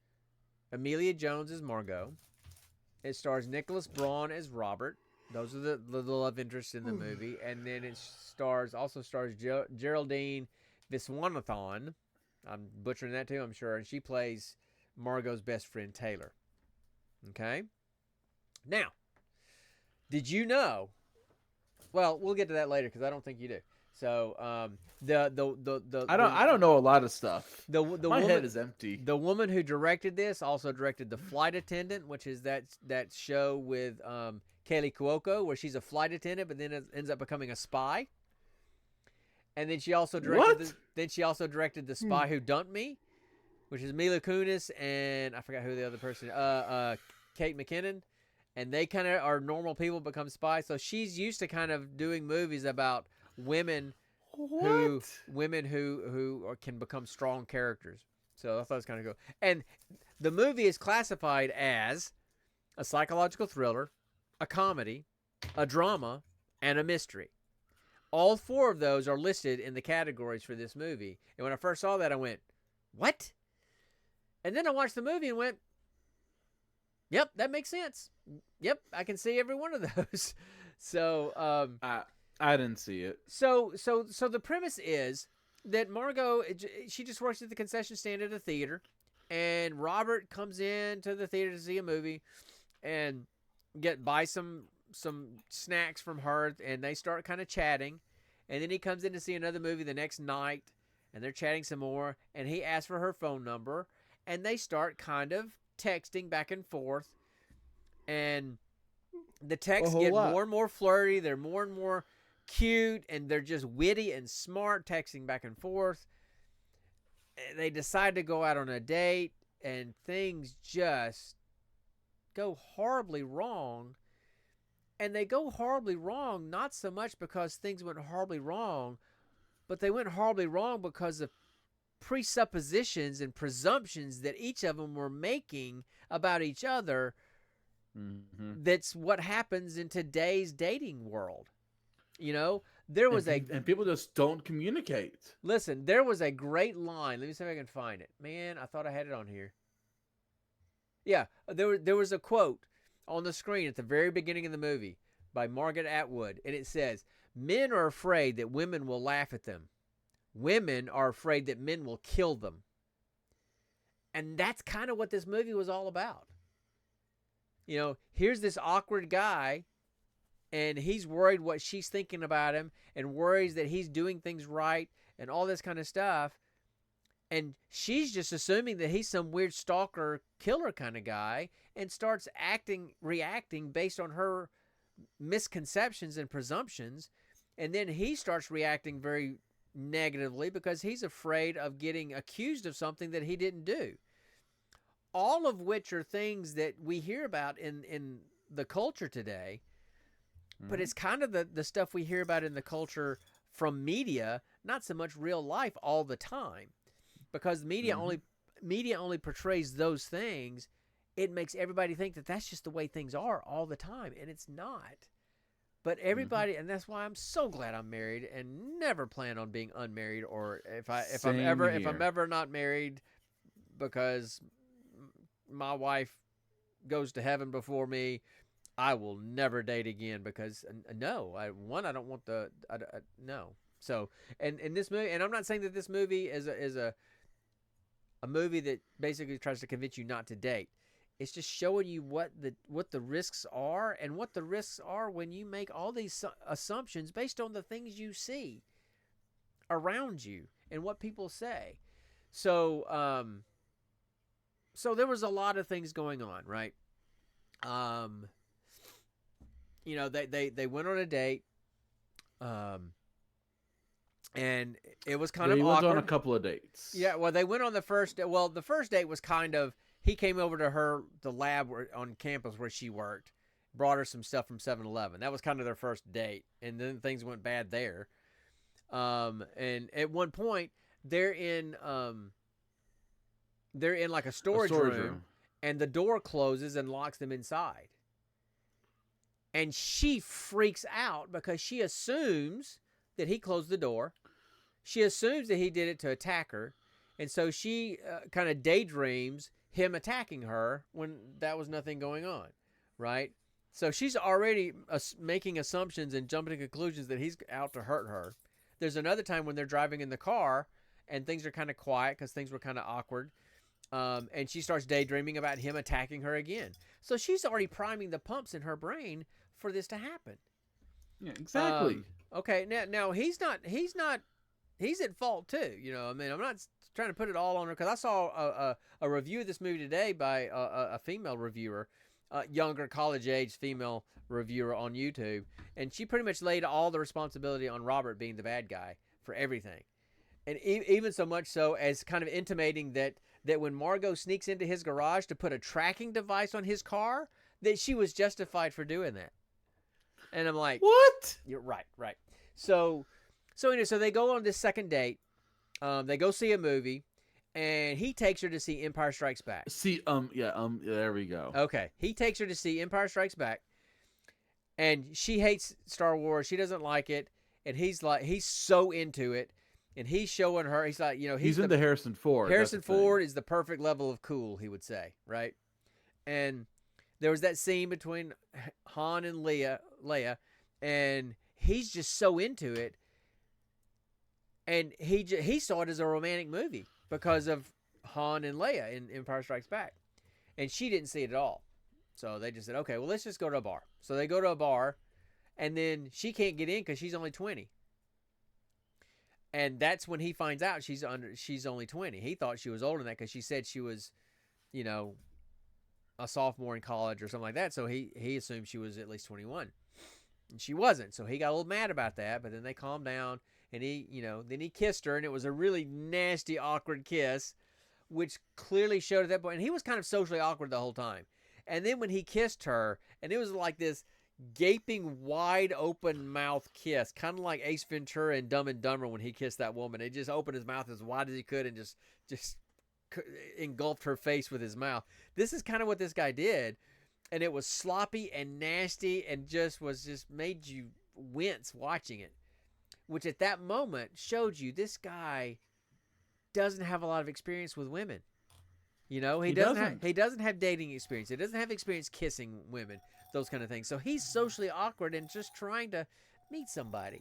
Amelia Jones as Margot. It stars Nicholas Braun as Robert. Those are the love interests in the movie. And then it also stars Geraldine Viswanathan. I'm butchering that too, I'm sure. And she plays Margot's best friend, Taylor. Okay? Now, did you know? Well, we'll get to that later because I don't think you do. So, I don't know a lot of stuff. My head is empty. The woman who directed this also directed The Flight Attendant, which is that show with Kaylee Cuoco, where she's a flight attendant, but then it ends up becoming a spy. And then she also directed The Spy Who Dumped Me, which is Mila Kunis and I forgot who the other person. Kate McKinnon. And they kind of are normal people become spies. So she's used to kind of doing movies about women who can become strong characters. So I thought it was kind of cool. And the movie is classified as a psychological thriller, a comedy, a drama, and a mystery. All four of those are listed in the categories for this movie. And when I first saw that, I went, what? And then I watched the movie and went, yep, that makes sense. Yep, I can see every one of those. So I didn't see it. So the premise is that Margot, she just works at the concession stand at a theater, and Robert comes into the theater to see a movie and buy some snacks from her, and they start kind of chatting. And then he comes in to see another movie the next night, and they're chatting some more, and he asks for her phone number, and they start kind of texting back and forth. And the texts get more and more flirty. They're more and more cute, and they're just witty and smart, texting back and forth. They decide to go out on a date, and things just go horribly wrong. And they go horribly wrong not so much because things went horribly wrong, but they went horribly wrong because of presuppositions and presumptions that each of them were making about each other. Mm-hmm. That's what happens in today's dating world. You know, there was and people just don't communicate. Listen, there was a great line. Let me see if I can find it. Man, I thought I had it on here. Yeah, there was a quote on the screen at the very beginning of the movie by Margaret Atwood, and it says, "Men are afraid that women will laugh at them. Women are afraid that men will kill them." And that's kind of what this movie was all about. You know, here's this awkward guy, and he's worried what she's thinking about him and worries that he's doing things right and all this kind of stuff. And she's just assuming that he's some weird stalker killer kind of guy and starts reacting based on her misconceptions and presumptions. And then he starts reacting very negatively because he's afraid of getting accused of something that he didn't do. All of which are things that we hear about in the culture today. But it's kind of the stuff we hear about in the culture from media, not so much real life all the time. Because media only portrays those things, it makes everybody think that that's just the way things are all the time, and it's not. But everybody, and that's why I'm so glad I'm married and never plan on being unmarried, or if I'm ever not married because my wife goes to heaven before me, I will never date again because I don't want no. So, and in this movie, and I'm not saying that this movie is a movie that basically tries to convince you not to date. It's just showing you what the risks are and what the risks are when you make all these assumptions based on the things you see around you and what people say. So, so there was a lot of things going on, right? You know, they went on a date, and it was kind of awkward. They went on a couple of dates. Yeah, well, they went on the first. Well, the first date was kind of, he came over to the lab on campus where she worked, brought her some stuff from 7-Eleven. That was kind of their first date, and then things went bad there. And at one point, they're in like a storage room, and the door closes and locks them inside. And she freaks out because she assumes that he closed the door. She assumes that he did it to attack her. And so she kind of daydreams him attacking her when that was nothing going on, right? So she's already making assumptions and jumping to conclusions that he's out to hurt her. There's another time when they're driving in the car and things are kind of quiet because things were kind of awkward. And she starts daydreaming about him attacking her again. So she's already priming the pumps in her brain for this to happen. Yeah, exactly. Okay, now he's at fault too. You know, I mean, I'm not trying to put it all on her because I saw a review of this movie today by a female reviewer, younger college-age female reviewer on YouTube, and she pretty much laid all the responsibility on Robert being the bad guy for everything, and even so much so as kind of intimating that when Margot sneaks into his garage to put a tracking device on his car, that she was justified for doing that. And I'm like, what? You're right. So anyway, so they go on this second date. They go see a movie, and he takes her to see Empire Strikes Back. There we go. Okay, he takes her to see Empire Strikes Back, and she hates Star Wars. She doesn't like it, and he's so into it, and he's showing her. He's like, you know, he's into Harrison Ford. Harrison Ford is the perfect level of cool, he would say, right? And there was that scene between Han and Leia, and he's just so into it. And he saw it as a romantic movie because of Han and Leia in Empire Strikes Back. And she didn't see it at all. So they just said, okay, well, let's just go to a bar. So they go to a bar, and then she can't get in because she's only 20. And that's when he finds out she's only 20. He thought she was older than that because she said she was, you know, a sophomore in college or something like that. So he assumed she was at least 21. And she wasn't. So he got a little mad about that, but then they calmed down, and then he kissed her, and it was a really nasty, awkward kiss, which clearly showed at that point. And he was kind of socially awkward the whole time. And then when he kissed her, and it was like this gaping, wide open mouth kiss, kind of like Ace Ventura and Dumb and Dumber when he kissed that woman. He just opened his mouth as wide as he could and just engulfed her face with his mouth. This is kind of what this guy did, and it was sloppy and nasty and just made you wince watching it, which at that moment showed you this guy doesn't have a lot of experience with women. You know, he doesn't have dating experience. He doesn't have experience kissing women, those kind of things. So he's socially awkward and just trying to meet somebody.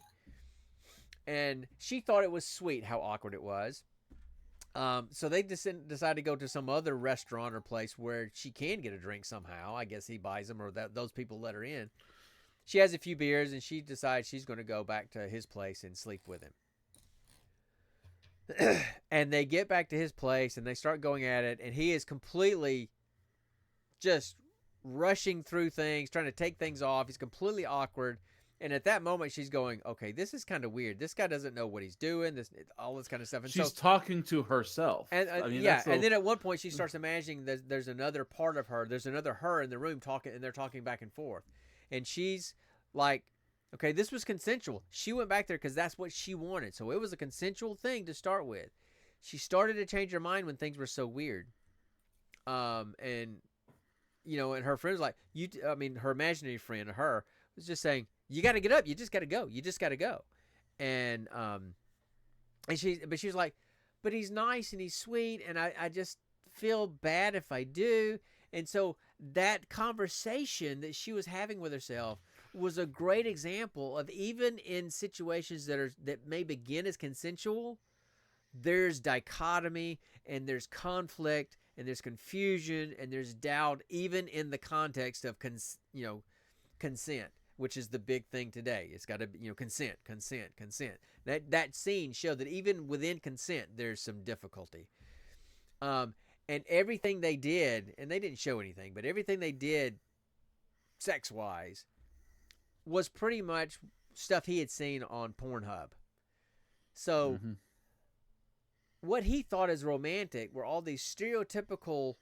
And she thought it was sweet how awkward it was. So they decided to go to some other restaurant or place where she can get a drink somehow. I guess he buys them, or those people let her in. She has a few beers, and she decides she's going to go back to his place and sleep with him. And they get back to his place, and they start going at it, and he is completely just rushing through things, trying to take things off. He's completely awkward. And at that moment, she's going, okay, this is kind of weird. This guy doesn't know what he's doing, all this kind of stuff. And she's talking to herself. And and then at one point, she starts imagining that there's another part of her. There's another her in the room talking, and they're talking back and forth. And she's like, okay, this was consensual. She went back there because that's what she wanted. So it was a consensual thing to start with. She started to change her mind when things were so weird. And, you know, and her friend was like, her imaginary friend, her, was just saying, you got to get up. You just got to go. You just got to go. And she was like, but he's nice and he's sweet. And I just feel bad if I do. And so that conversation that she was having with herself was a great example of, even in situations that may begin as consensual, there's dichotomy and there's conflict and there's confusion and there's doubt, even in the context of consent, which is the big thing today. It's got to be, consent. That scene showed that even within consent, there's some difficulty. And everything they did, and they didn't show anything, but everything they did sex-wise was pretty much stuff he had seen on Pornhub. So what he thought as romantic were all these stereotypical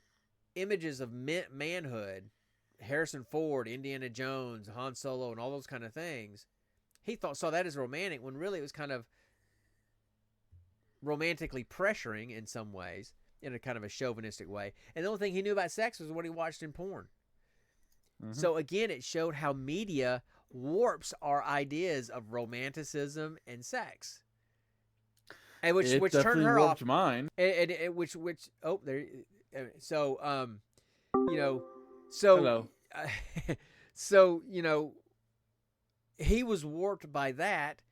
images of manhood, Harrison Ford, Indiana Jones, Han Solo, and all those kind of things. He saw that as romantic, when really it was kind of romantically pressuring in some ways, in a kind of a chauvinistic way. And the only thing he knew about sex was what he watched in porn. So again, it showed how media warps our ideas of romanticism and sex, and which turned her off. Mine. Hello. So he was warped by that.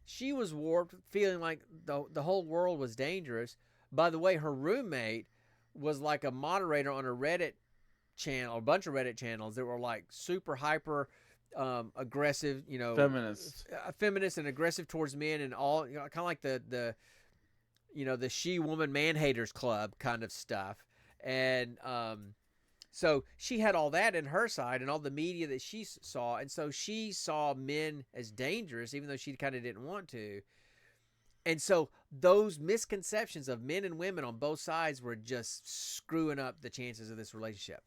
She was warped, feeling like the whole world was dangerous. By the way, her roommate was like a moderator on a Reddit channel, a bunch of Reddit channels that were like super hyper aggressive, feminist and aggressive towards men, and all, kind of like the she-woman man-haters club kind of stuff. And so she had all that in her side and all the media that she saw, and so she saw men as dangerous, even though she kind of didn't want to. And so those misconceptions of men and women on both sides were just screwing up the chances of this relationship.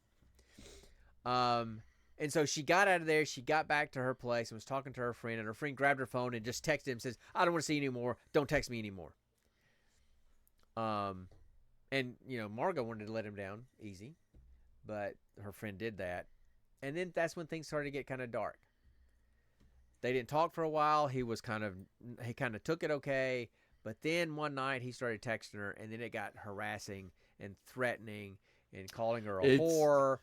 And so she got out of there. She got back to her place and was talking to her friend, and her friend grabbed her phone and just texted him, says, I don't want to see you anymore. Don't text me anymore. And, Margot wanted to let him down easy, but her friend did that. And then that's when things started to get kind of dark. They didn't talk for a while. He kind of took it okay. But then one night he started texting her, and then it got harassing and threatening and calling her a whore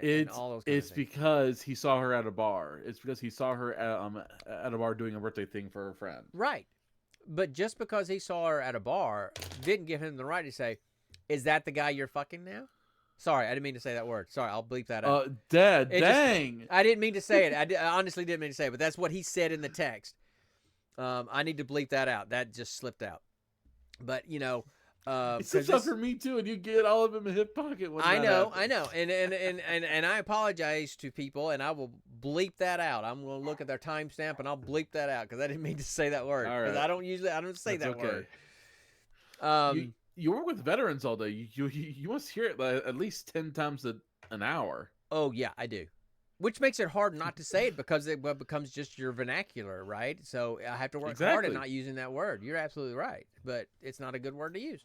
and all those kind of things. It's because he saw her at a bar. It's because he saw her at a bar doing a birthday thing for her friend. Right. But just because he saw her at a bar didn't give him the right to say, is that the guy you're fucking now? Sorry, I didn't mean to say that word. Sorry, I'll bleep that out. Dang. I didn't mean to say it. I honestly didn't mean to say it, but that's what he said in the text. I need to bleep that out. That just slipped out. But, it slips out for me too, and you get all of them in hip pocket. I know. And I apologize to people, and I will bleep that out. I'm going to look at their timestamp, and I'll bleep that out, because I didn't mean to say that word. Because I don't say that word. You work with veterans all day. You must hear it at least 10 times an hour. Oh yeah, I do. Which makes it hard not to say it because it becomes just your vernacular, right? So I have to work hard at Exactly. not using that word. You're absolutely right, but it's not a good word to use.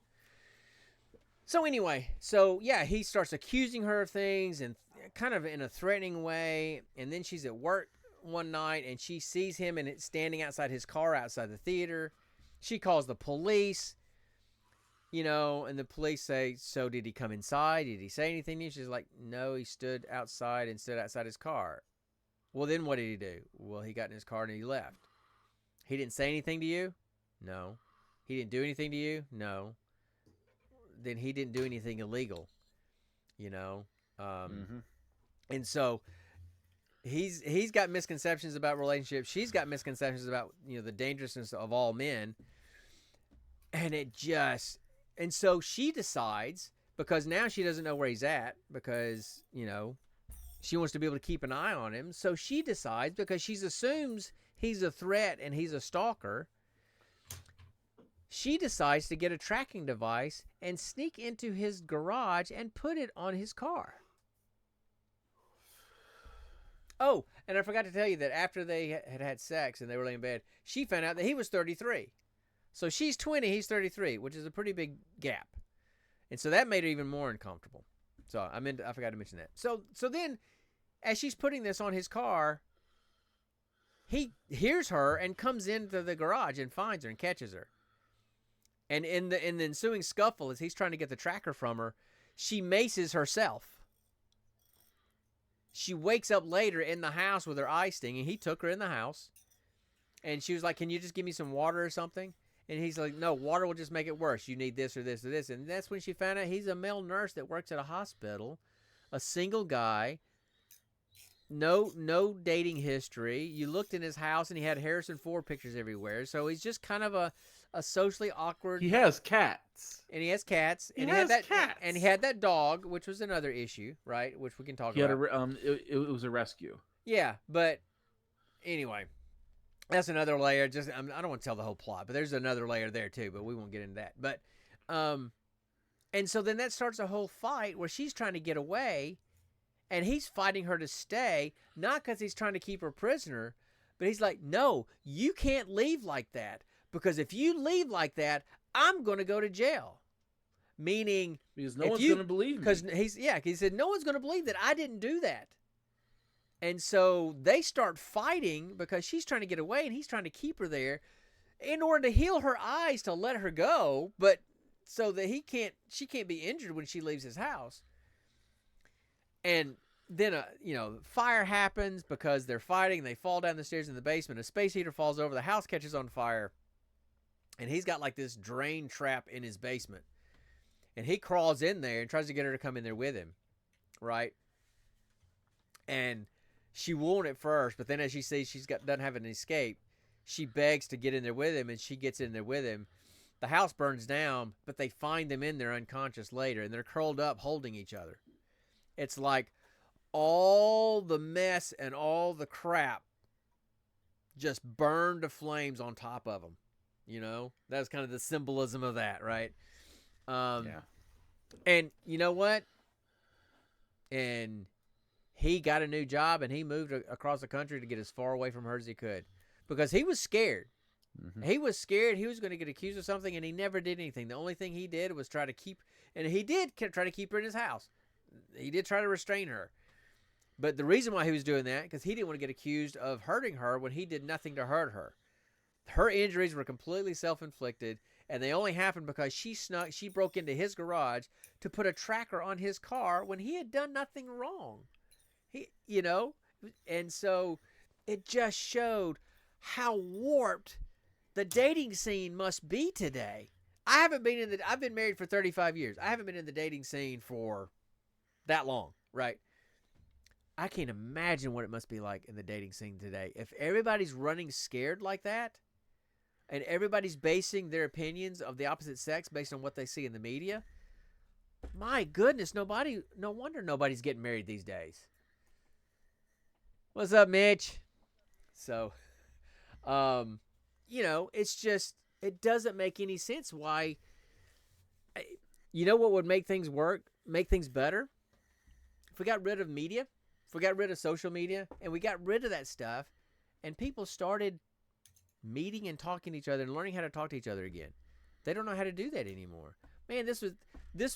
So anyway, so yeah, he starts accusing her of things and kind of in a threatening way, and then she's at work one night and she sees him and it's standing outside his car outside the theater. She calls the police, and the police say, "So did he come inside? Did he say anything to you?" She's like, "No, he stood outside and stood outside his car." Well, then what did he do? Well, he got in his car and he left. He didn't say anything to you? No. He didn't do anything to you? No. Then he didn't do anything illegal, you know. Um, Mm-hmm. and so he's got misconceptions about relationships. She's got misconceptions about the dangerousness of all men, and so she decides, because now she doesn't know where he's at, because she wants to be able to keep an eye on him. So she decides, because she assumes he's a threat and he's a stalker, she decides to get a tracking device and sneak into his garage and put it on his car. Oh, and I forgot to tell you that after they had sex and they were laying in bed, she found out that he was 33. So she's 20, he's 33, which is a pretty big gap. And so that made her even more uncomfortable. So I forgot to mention that. So then, as she's putting this on his car, he hears her and comes into the garage and finds her and catches her. And in the ensuing scuffle, as he's trying to get the tracker from her, she maces herself. She wakes up later in the house with her eye stinging. He took her in the house, and she was like, "Can you just give me some water or something?" And he's like, "No, water will just make it worse. You need this or this or this." And that's when she found out he's a male nurse that works at a hospital, a single guy, no dating history. You looked in his house, and he had Harrison Ford pictures everywhere. So he's just kind of a socially awkward. He has cats. And he has cats. He And has had that cats. And he had that dog, which was another issue, right? Which we can talk He had about. it was a rescue. Yeah, but anyway, that's another layer. Just I don't want to tell the whole plot, but there's another layer there too. But we won't get into that. But and so then that starts a whole fight where she's trying to get away, and he's fighting her to stay, not because he's trying to keep her prisoner, but he's like, "No, you can't leave like that, because if you leave like that, I'm going to go to jail." Meaning, because no one's going to believe me. Because he said, "No one's going to believe that I didn't do that." And so they start fighting because she's trying to get away and he's trying to keep her there in order to heal her eyes to let her go, but so that she can't be injured when she leaves his house. And then fire happens because they're fighting and they fall down the stairs in the basement. A space heater falls over, the house catches on fire, and he's got like this drain trap in his basement. And he crawls in there and tries to get her to come in there with him, right? And she won't at first, but then as she sees doesn't have an escape, she begs to get in there with him, and she gets in there with him. The house burns down, but they find them in there unconscious later, and they're curled up holding each other. It's like all the mess and all the crap just burned to flames on top of them. That's kind of the symbolism of that, right? Yeah. And you know what? And he got a new job and he moved across the country to get as far away from her as he could, because he was scared. Mm-hmm. He was scared he was going to get accused of something, and he never did anything. The only thing he did was try to keep her in his house. He did try to restrain her. But the reason why he was doing that, because he didn't want to get accused of hurting her when he did nothing to hurt her. Her injuries were completely self-inflicted, and they only happened because she broke into his garage to put a tracker on his car when he had done nothing wrong. And so it just showed how warped the dating scene must be today. I've been married for 35 years. I haven't been in the dating scene for that long, right? I can't imagine what it must be like in the dating scene today. If everybody's running scared like that, and everybody's basing their opinions of the opposite sex based on what they see in the media, my goodness, no wonder nobody's getting married these days. What's up, Mitch? So, it's just, it doesn't make any sense why. What would make things better we got rid of media, if we got rid of social media, and we got rid of that stuff, and people started meeting and talking to each other and learning how to talk to each other again. They don't know how to do that anymore. Man, this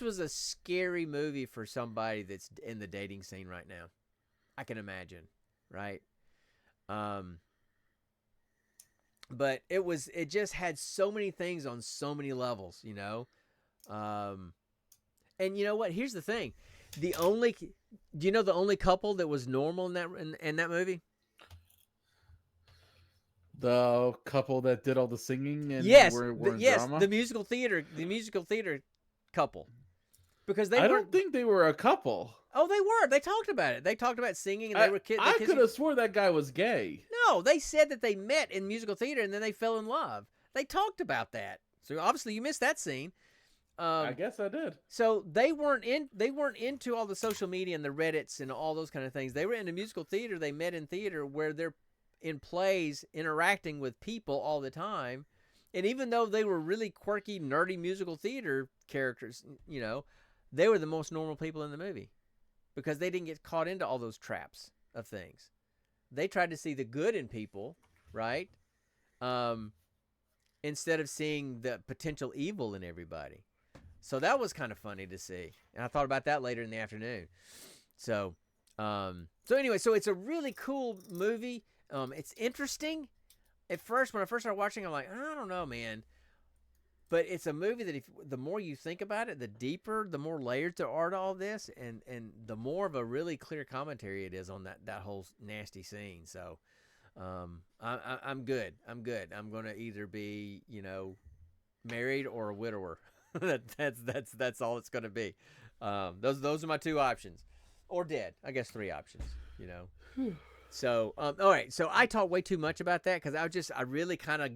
was a scary movie for somebody that's in the dating scene right now. I can imagine, right? But it just had so many things on so many levels, you know. And you know what? Here's the thing: do you know the only couple that was normal in that movie? The couple that did all the singing and Yes, were in yes, drama. the musical theater couple, because they I weren't. don't think they were a couple. Oh, they were. They talked about it. They talked about singing, and they were kids. I could have swore that guy was gay. No, they said that they met in musical theater and then they fell in love. They talked about that. So obviously you missed that scene. I guess I did. So they weren't into all the social media and the Reddits and all those kind of things. They were in a musical theater. They met in theater where they're in plays interacting with people all the time. And even though they were really quirky, nerdy musical theater characters, you know, they were the most normal people in the movie because they didn't get caught into all those traps of things. They tried to see the good in people, right? Instead of seeing the potential evil in everybody. So that was kind of funny to see. And I thought about that later in the afternoon. So anyway, so it's a really cool movie. It's interesting. At first, when I first started watching, I'm like, I don't know, man. But it's a movie that the more you think about it, the deeper, the more layers there are to all this, and the more of a really clear commentary it is on that whole nasty scene. So I'm good. I'm good. I'm going to either be, you know, married or a widower. that's all it's going to be. Those are my two options, or dead. I guess three options. You know. So all right. So I talk way too much about that because I really kind of,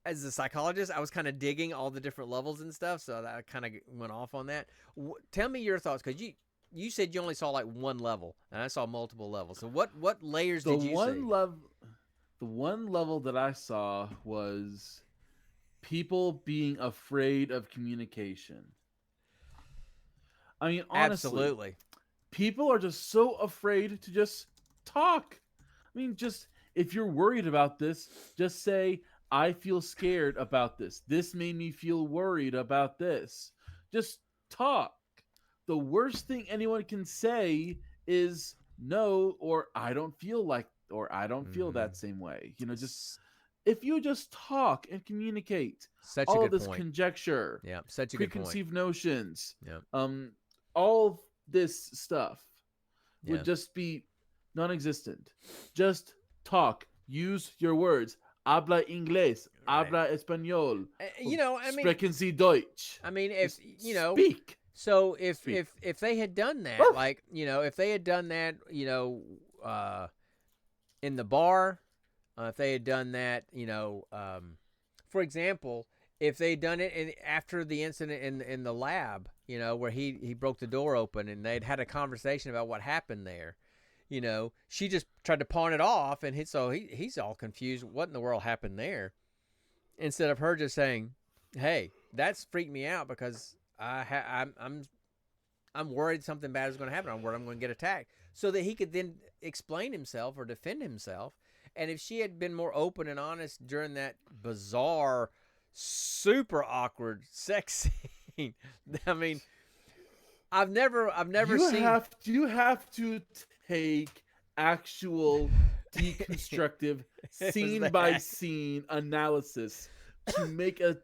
as a psychologist, I was kind of digging all the different levels and stuff. So I kind of went off on that. Tell me your thoughts, because you said you only saw like one level, and I saw multiple levels. So what layers did you see? The one level that I saw was people being afraid of communication. I mean, honestly, Absolutely. people are just so afraid to just talk. I mean, just if you're worried about this, just say, I feel scared about this. This made me feel worried about this. Just talk. The worst thing anyone can say is no, or I don't feel like, or I don't feel that same way. You know, just if you just talk and communicate, Such all a of good this point. conjecture, Yeah, such a good point. preconceived notions, Yeah. all this stuff Yeah. would just be non-existent. Just talk. Use your words. Habla inglés. Right. Habla español. You know, I mean, Sprechen Sie Deutsch. I mean, if Just you know, speak. so if Speak. if they had done that, Woo! like, you know, if they had done that, you know, in the bar, if they had done that, you know, for example, if they had done it after the incident in the lab, you know, where he broke the door open and they'd had a conversation about what happened there, you know, she just tried to pawn it off, and he's all confused. What in the world happened there? Instead of her just saying, "Hey, that's freaked me out because I'm worried something bad is going to happen. I'm worried I'm going to get attacked," so that he could then explain himself or defend himself. And if she had been more open and honest during that bizarre, super awkward sex scene, I mean, I've never seen. You have to take actual deconstructive scene by scene analysis to make a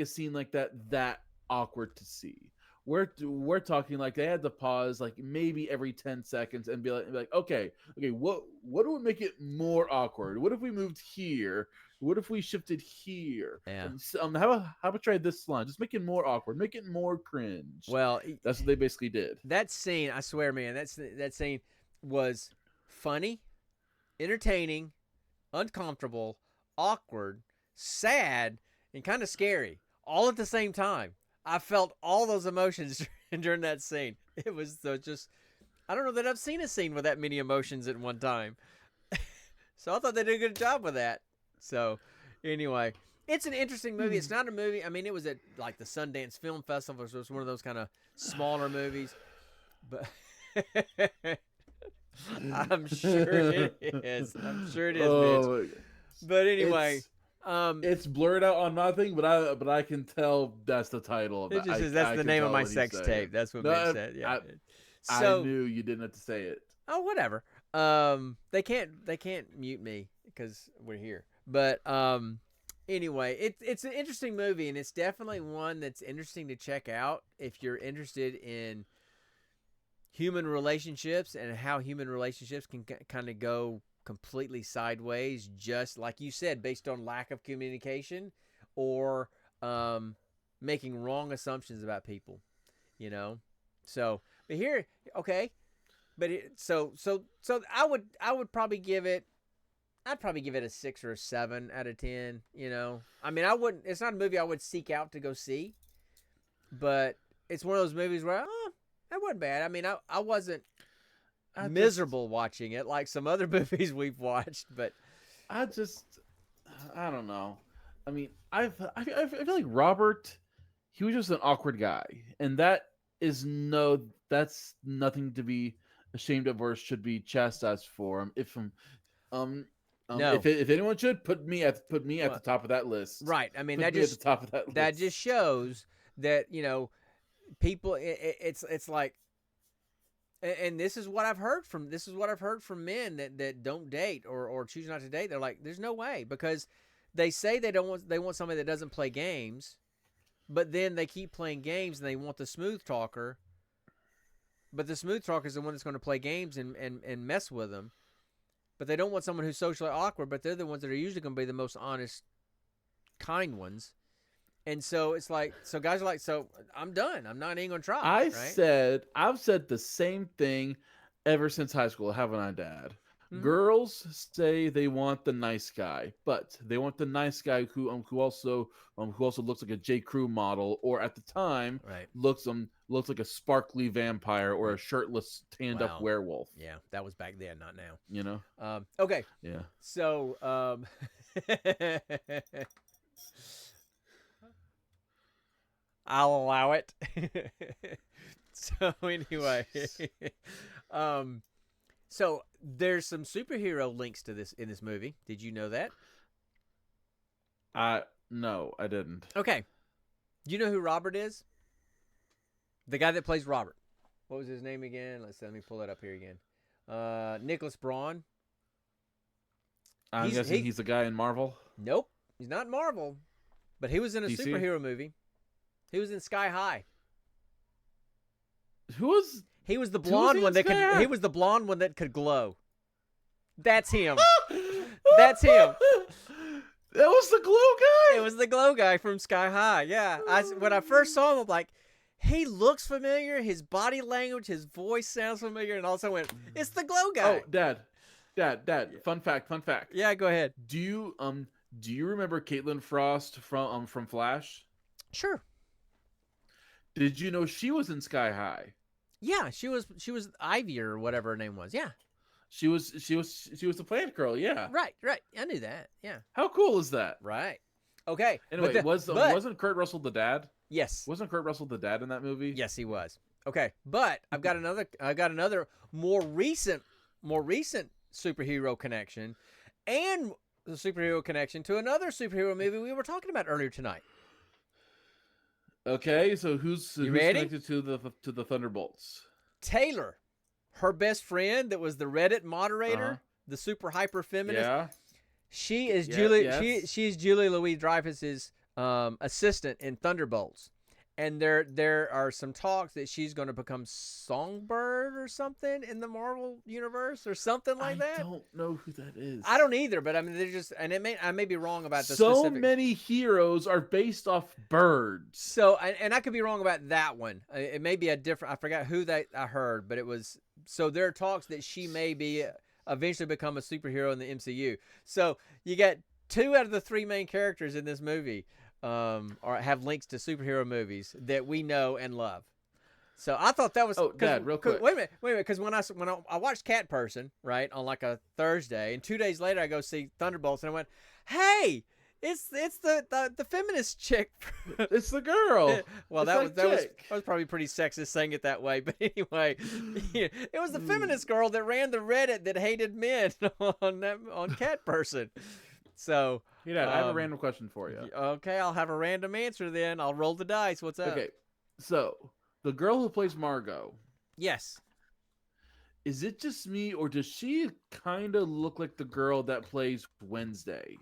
scene like that awkward to see. We're talking like they had to pause like maybe every 10 seconds and be like okay, what would make it more awkward? What if we moved here? What if we shifted here? Yeah. How about try this line? Just make it more awkward, make it more cringe. Well, that's what they basically did. That scene, I swear, man, that scene was funny, entertaining, uncomfortable, awkward, sad, and kind of scary all at the same time. I felt all those emotions during that scene. It was just, I don't know that I've seen a scene with that many emotions at one time. So I thought they did a good job with that. So anyway, it's an interesting movie. It's not a movie. I mean, it was at like the Sundance Film Festival, so it was one of those kind of smaller movies. But I'm sure it is. I'm sure it is, Mitch. Oh, But anyway, it's um, it's blurred out on nothing, but I can tell that's the title of it it. just says that's I the can name of tell my what he's sex saying. tape. That's what Mitch No, said. Yeah. I So, knew you didn't have to say it. oh, whatever. They can't mute me because we're here. But anyway, it's an interesting movie, and it's definitely one that's interesting to check out if you're interested in human relationships and how human relationships can kind of go completely sideways, just like you said, based on lack of communication or um, making wrong assumptions about people. You know, so but here, okay, but so I would probably give it. I'd probably give it a 6 or 7 out of 10. You know, I mean, I wouldn't. It's not a movie I would seek out to go see, but it's one of those movies where that wasn't bad. I mean, I wasn't I just miserable watching it like some other movies we've watched, but I just I don't know. I mean, I feel like Robert, he was just an awkward guy, and that's nothing to be ashamed of or should be chastised for. Um no. if anyone should put me at Well, the top of that list. right. I mean, Put me at the top of that that just list. shows that people. It's like, and this is what I've heard from men that don't date or choose not to date. They're like, there's no way, because they say they want somebody that doesn't play games, but then they keep playing games and they want the smooth talker. But the smooth talker is the one that's going to play games and mess with them. But they don't want someone who's socially awkward, but they're the ones that are usually going to be the most honest, kind ones. And so it's like, so guys are like, so I'm done. I'm not even going to try. Right? I've said the same thing ever since high school, haven't I, Dad? Mm-hmm. Girls say they want the nice guy, but they want the nice guy who also looks like a J. Crew model, or at the time Right. looks like a sparkly vampire or a shirtless tanned up Wow. werewolf. Yeah, that was back then, not now. You know? Okay. Yeah. So, I'll allow it. So anyway, so there's some superhero links to this in this movie. Did you know that? No, I didn't. Okay. Do you know who Robert is? The guy that plays Robert. What was his name again? Let me pull that up here again. Nicholas Braun. I'm guessing he's the guy in Marvel. Nope, he's not in Marvel, but he was in a DC? superhero movie. He was in Sky High. Who was? He was the blonde one that could. High? He was the blonde one that could glow. That's him. That's him. That was the glow guy. It was the glow guy from Sky High. Yeah. When I first saw him, I'm like, he looks familiar. His body language, his voice sounds familiar, and also went, it's the glow guy. Oh, Dad. Fun fact. Yeah, go ahead. Do you remember Caitlin Frost from Flash? Sure. Did you know she was in Sky High? Yeah, she was Ivy or whatever her name was. Yeah. She was the plant girl. Yeah. Right. I knew that. Yeah. How cool is that? Right. Okay. Anyway, wasn't Kurt Russell the dad? Yes. Wasn't Kurt Russell the dad in that movie? Yes, he was. Okay, but I've got another more recent superhero connection, and the superhero connection to another superhero movie we were talking about earlier tonight. Okay, so who's ready? connected to the Thunderbolts? Taylor, her best friend that was the Reddit moderator, the super hyper feminist. Yeah. She is Yes. She's Julie Louis-Dreyfus's assistant in Thunderbolts. And there are some talks that she's going to become Songbird or something in the Marvel universe or something like that. I don't know who that is. I don't either, but I mean, they're just, and I may be wrong about the so specifics. many heroes are based off birds. So, and I could be wrong about that one. It may be a different. I forgot who I heard, but it was. So there are talks that she may be eventually become a superhero in the MCU. So you got 2 out of the 3 main characters in this movie. Or have links to superhero movies that we know and love. So I thought that was. Oh, Dad, real quick. Wait a minute, because when I watched Cat Person, right, on like a Thursday, and 2 days later I go see Thunderbolts, and I went, hey, It's the feminist chick. It's the girl. Well, It's that like was chick. probably pretty sexist saying it that way. But anyway, it was the feminist girl that ran the Reddit that hated men on Cat Person. So, Hey, Dad, I have a random question for you. okay, I'll have a random answer then. I'll roll the dice. What's up? Okay, so the girl who plays Margot, Yes. is it just me, or does she kind of look like the girl that plays Wednesday?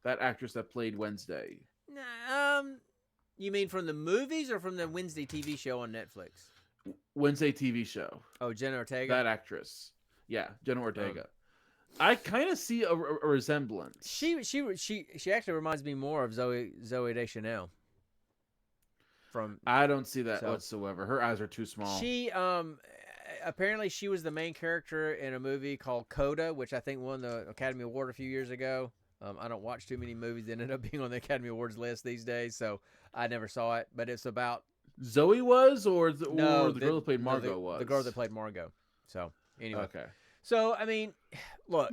That actress that played Wednesday. You mean from the movies or from the Wednesday TV show on Netflix? Wednesday TV show. Oh, Jenna Ortega. That actress. Yeah, Jenna Ortega. I kind of see a resemblance. She actually reminds me more of Zoe Deschanel. I don't see that whatsoever. Her eyes are too small. She apparently she was the main character in a movie called Coda, which I think won the Academy Award a few years ago. I don't watch too many movies that ended up being on the Academy Awards list these days, so I never saw it. But it's about Zoe was, or the girl that played Margot was? The girl that played Margot. So anyway, okay. So I mean, look,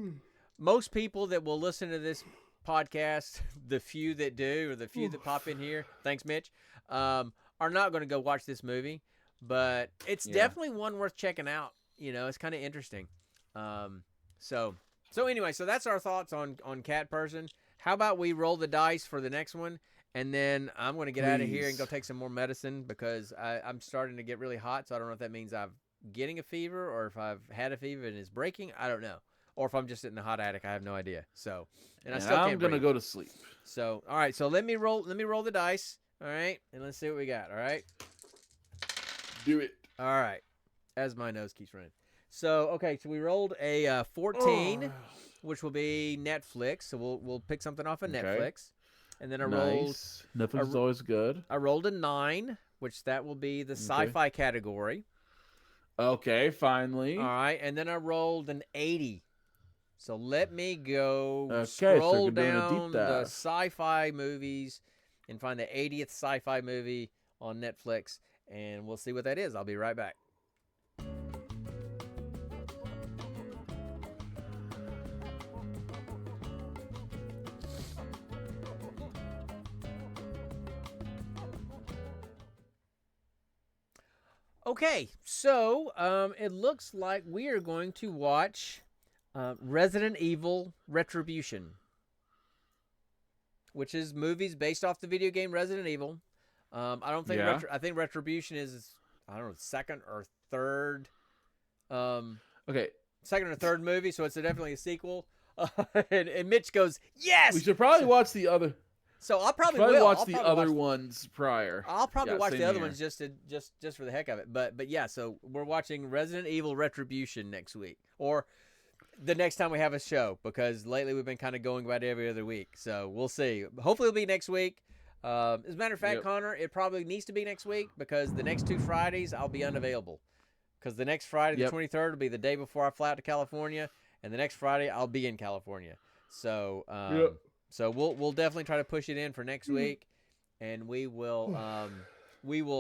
most people that will listen to this podcast, the few that do, or the few that pop in here, thanks, Mitch, are not going to go watch this movie, but it's definitely one worth checking out. You know, it's kind of interesting. So anyway, so that's our thoughts on Cat Person. How about we roll the dice for the next one, and then I'm going to get out of here and go take some more medicine because I'm starting to get really hot, so I don't know if that means I'm getting a fever or if I've had a fever and it's breaking. I don't know. Or if I'm just in the hot attic. I have no idea. So, and I still can't I'm going to go to sleep. So, all right. So let me roll the dice. All right. And let's see what we got. All right. Do it. All right. As my nose keeps running. So, okay. So we rolled a 14, which will be Netflix. So we'll pick something off of Netflix. And then I rolled. Netflix is always good. I rolled a 9, which that will be the sci-fi category. Okay, finally. All right. And then I rolled an 80. So let me go scroll down the sci-fi movies and find the 80th sci-fi movie on Netflix, and we'll see what that is. I'll be right back. Okay, so it looks like we are going to watch Resident Evil Retribution, which is movies based off the video game Resident Evil. I don't think I think Retribution is, I don't know, second or third. Second or third movie, so it's definitely a sequel. And Mitch goes, yes. We should probably watch the other. So I'll probably watch the other ones prior. I'll probably watch the other ones just for the heck of it. But yeah, so we're watching Resident Evil Retribution next week, or the next time we have a show, because lately we've been kind of going about every other week. So we'll see. Hopefully it'll be next week. As a matter of fact, Connor, it probably needs to be next week because the next 2 Fridays I'll be unavailable. Because the next Friday, the 23rd, will be the day before I fly out to California, and the next Friday I'll be in California. So so we'll definitely try to push it in for next week, and we will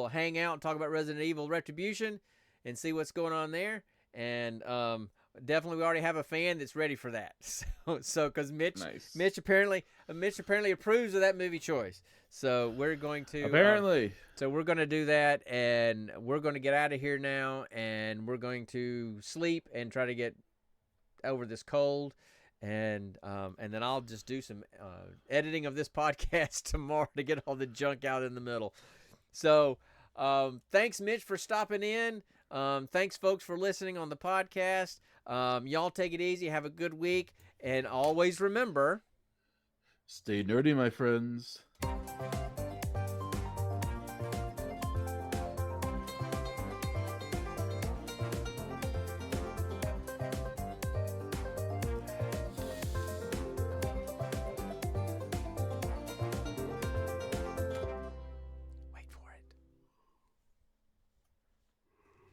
hang out and talk about Resident Evil Retribution and see what's going on there. And definitely we already have a fan that's ready for that. So because Mitch apparently approves of that movie choice. So we're going to so we're going to do that, and we're going to get out of here now, and we're going to sleep and try to get over this cold. And then I'll just do some editing of this podcast tomorrow to get all the junk out in the middle. So thanks, Mitch, for stopping in. Thanks, folks, for listening on the podcast. Y'all take it easy. Have a good week. And always remember, stay nerdy, my friends.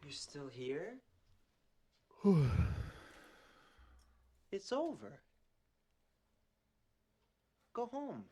Still here? It's over. Go home.